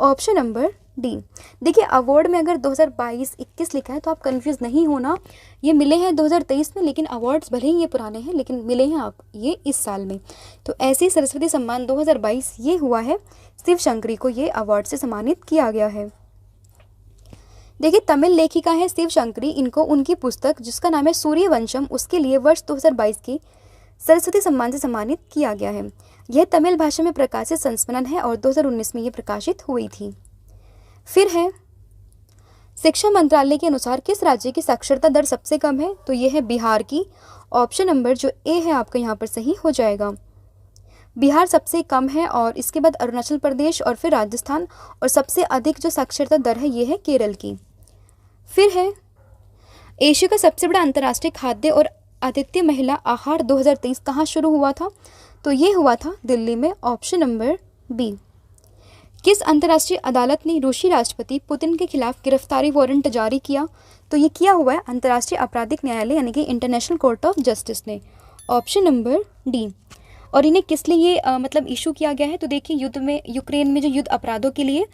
option number D. देखिए अवार्ड में अगर 2022-21 लिखा है तो आप कंफ्यूज नहीं होना, ये मिले हैं 2023 में, लेकिन अवार्ड्स भले ही ये पुराने हैं लेकिन मिले हैं आप ये इस साल में। तो ऐसे ही सरस्वती सम्मान 2022 ये हुआ है शिव शंकरी को ये अवार्ड से सम्मानित किया गया है। देखिए तमिल लेखिका है शिव शंकरी, इनको उनकी पुस्तक जिसका नाम है सूर्यवंशम उसके लिए वर्ष 2022 के सरस्वती सम्मान से सम्मानित किया गया है। यह तमिल भाषा में प्रकाशित संस्मरण है और 2019 में ये प्रकाशित हुई थी। फिर है शिक्षा मंत्रालय के अनुसार किस राज्य की साक्षरता दर सबसे कम है? तो ये है बिहार की। ऑप्शन नंबर जो ए है आपका यहाँ पर सही हो जाएगा। बिहार सबसे कम है और इसके बाद अरुणाचल प्रदेश और फिर राजस्थान, और सबसे अधिक जो साक्षरता दर है ये है केरल की। फिर है एशिया का सबसे बड़ा अंतर्राष्ट्रीय खाद्य और आतिथ्य महिला आहार 2023 कहाँ शुरू हुआ था? तो ये हुआ था दिल्ली में। Option number B. किस अंतर्राष्ट्रीय अदालत ने रूसी राष्ट्रपति पुतिन के खिलाफ गिरफ्तारी वारंट जारी किया? तो ये किया हुआ है अंतर्राष्ट्रीय आपराधिक न्यायालय यानी कि इंटरनेशनल कोर्ट ऑफ जस्टिस ने। Option number D. और इन्हें किस लिए ये मतलब इशू किया गया है? तो देखिए, यूक्रेन में जो युद्ध अपराधों के लिए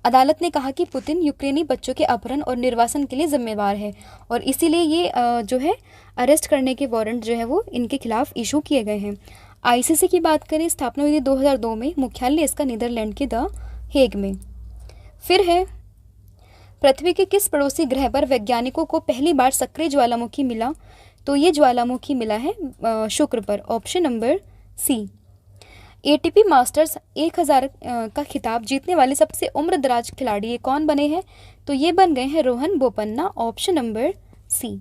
अदालत ने कहा कि पुतिन यूक्रेनी बच्चों के अपहरण और निर्वासन के लिए जिम्मेवार है, और इसीलिए ये जो है अरेस्ट करने के वारंट जो है वो इनके खिलाफ इशू किए गए हैं। आईसीसी की बात करें, स्थापना हुई थी 2002 में, मुख्यालय इसका नीदरलैंड के द हेग में। फिर है पृथ्वी के किस पड़ोसी ग्रह पर वैज्ञानिकों को पहली बार सक्रिय ज्वालामुखी मिला? तो ये ज्वालामुखी मिला है शुक्र पर। Option number C. ATP Masters 1000 का खिताब जीतने वाले सबसे उम्रदराज खिलाड़ी ये कौन बने हैं? तो ये बन गए हैं Rohan Bopanna. Option number C.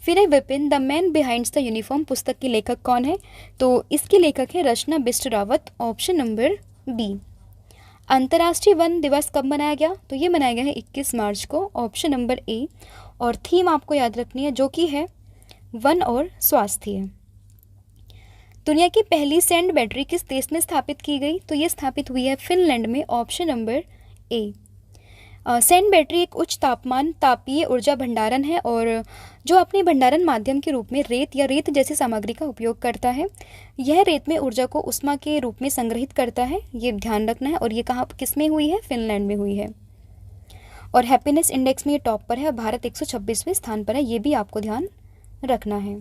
फिर है Vipin the man behind the uniform पुस्तक की लेखक कौन है? तो इसकी लेखक है Rachna Bisht Rawat. Option number B. अंतर्राष्ट्रीय वन दिवस कब मनाया गया? तो ये मनाया गया है 21 मार्च को। ऑप्शन नंबर ए। और थीम आपको याद रखनी है जो कि है वन और स्वास्थ्य। दुनिया की पहली सैंड बैटरी किस देश में स्थापित की गई? तो ये स्थापित हुई है फिनलैंड में। ऑप्शन नंबर ए। सैंड बैटरी एक उच्च तापमान तापीय ऊर्जा भंडारण है और जो अपने भंडारण माध्यम के रूप में रेत या रेत जैसी सामग्री का उपयोग करता है। यह रेत में ऊर्जा को उष्मा के रूप में संग्रहित करता है, ये ध्यान रखना है। और ये कहाँ किस में हुई है? फिनलैंड में हुई है। और हैप्पीनेस इंडेक्स में ये टॉप पर है, भारत 126वें स्थान पर है, ये भी आपको ध्यान रखना है।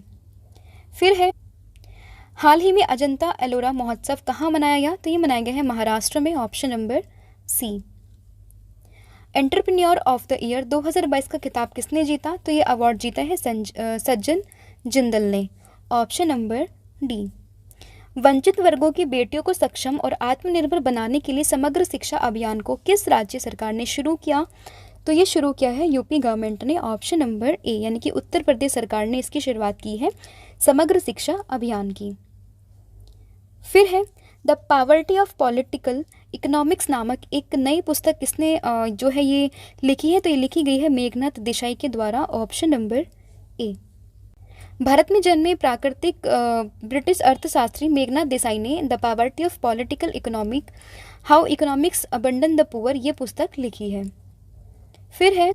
फिर है हाल ही में अजंता एलोरा महोत्सव कहाँ मनाया गया? तो ये मनाया गया है महाराष्ट्र में। Option number C. Entrepreneur of the year 2022 का खिताब किसने जीता? तो ये अवार्ड जीता है सज्जन जिंदल ने। Option number D. वंचित वर्गों की बेटियों को सक्षम और आत्मनिर्भर बनाने के लिए समग्र शिक्षा अभियान को किस राज्य सरकार ने शुरू किया? तो ये शुरू किया है यूपी गवर्नमेंट ने। ऑप्शन नंबर ए, यानी कि उत्तर प्रदेश सरकार ने इसकी शुरुआत की है समग्र शिक्षा अभियान की। फिर है the poverty of political economics नामक एक नई पुस्तक किसने जो है ये लिखी है? तो ये लिखी गई है मेघनाथ देसाई के द्वारा। ऑप्शन नंबर ए। भारत में जन्मे प्राकृतिक ब्रिटिश अर्थशास्त्री मेघनाथ देसाई ने the poverty of political economic how economics abandon the poor ये पुस्तक लिखी है। फिर है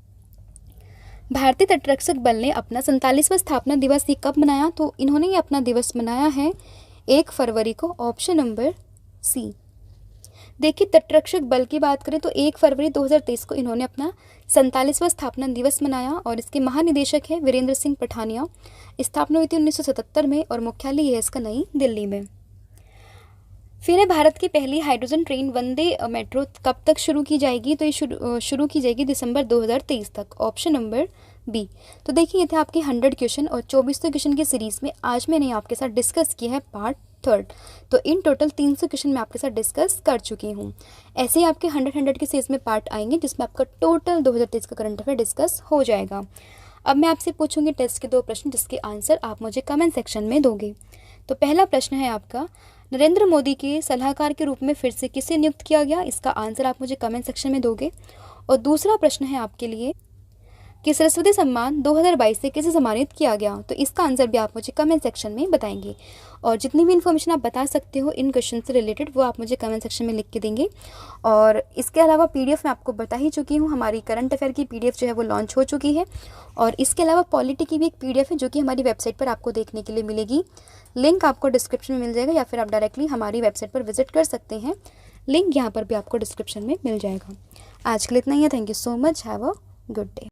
भारतीय तटरक्षक बल ने अपना 47वां स्थापना दिवस ये कब मनाया? तो इन्होंने ये अपना दिवस मनाया है 1 फरवरी को। Option number C. देखिए, तटरक्षक बल की बात करें तो 1 फरवरी 2023 को इन्होंने अपना 47वां स्थापना दिवस मनाया और इसके महानिदेशक है वीरेंद्र सिंह पठानिया। स्थापना हुई थी 1977 में और मुख्यालय है इसका नई दिल्ली में। फिर है भारत की पहली हाइड्रोजन ट्रेन वंदे मेट्रो कब तक शुरू की जाएगी? तो ये शुरू की जाएगी दिसंबर 2023 तक। Option number B. तो देखिए, ये थे आपके 100 क्वेश्चन और 2400 क्वेश्चन की सीरीज में आज मैंने आपके साथ डिस्कस किया है पार्ट 3। तो इन टोटल 300 क्वेश्चन मैं आपके साथ डिस्कस कर चुकी हूँ। ऐसे ही आपके 100 की सीरीज में पार्ट आएंगे जिसमें आपका टोटल 2023 का करंट अफेयर डिस्कस हो जाएगा। अब मैं आपसे पूछूंगी टेस्ट के 2 प्रश्न जिसके आंसर आप मुझे कमेंट सेक्शन में दोगे। तो पहला प्रश्न है आपका, नरेंद्र मोदी के सलाहकार के रूप में फिर से किसे नियुक्त किया गया? इसका आंसर आप मुझे कमेंट सेक्शन में दोगे। और दूसरा प्रश्न है आपके लिए कि सरस्वती सम्मान 2022 से किसे सम्मानित किया गया? तो इसका आंसर भी आप मुझे कमेंट सेक्शन में बताएंगे। और जितनी भी इन्फॉर्मेशन आप बता सकते हो इन क्वेश्चन से रिलेटेड वो आप मुझे कमेंट सेक्शन में लिख के देंगे। और इसके अलावा पीडीएफ मैं आपको बता ही चुकी हूँ, हमारी करंट अफेयर की पीडीएफ जो है वो लॉन्च हो चुकी है। और इसके अलावा पॉलिटी की भी एक पीडीएफ है जो कि हमारी वेबसाइट पर आपको देखने के लिए मिलेगी। लिंक आपको डिस्क्रिप्शन में मिल जाएगा या फिर आप डायरेक्टली हमारी वेबसाइट पर विजिट कर सकते हैं। लिंक यहाँ पर भी आपको डिस्क्रिप्शन में मिल जाएगा। आज के लिए इतना ही है। Thank you so much. Have a good day.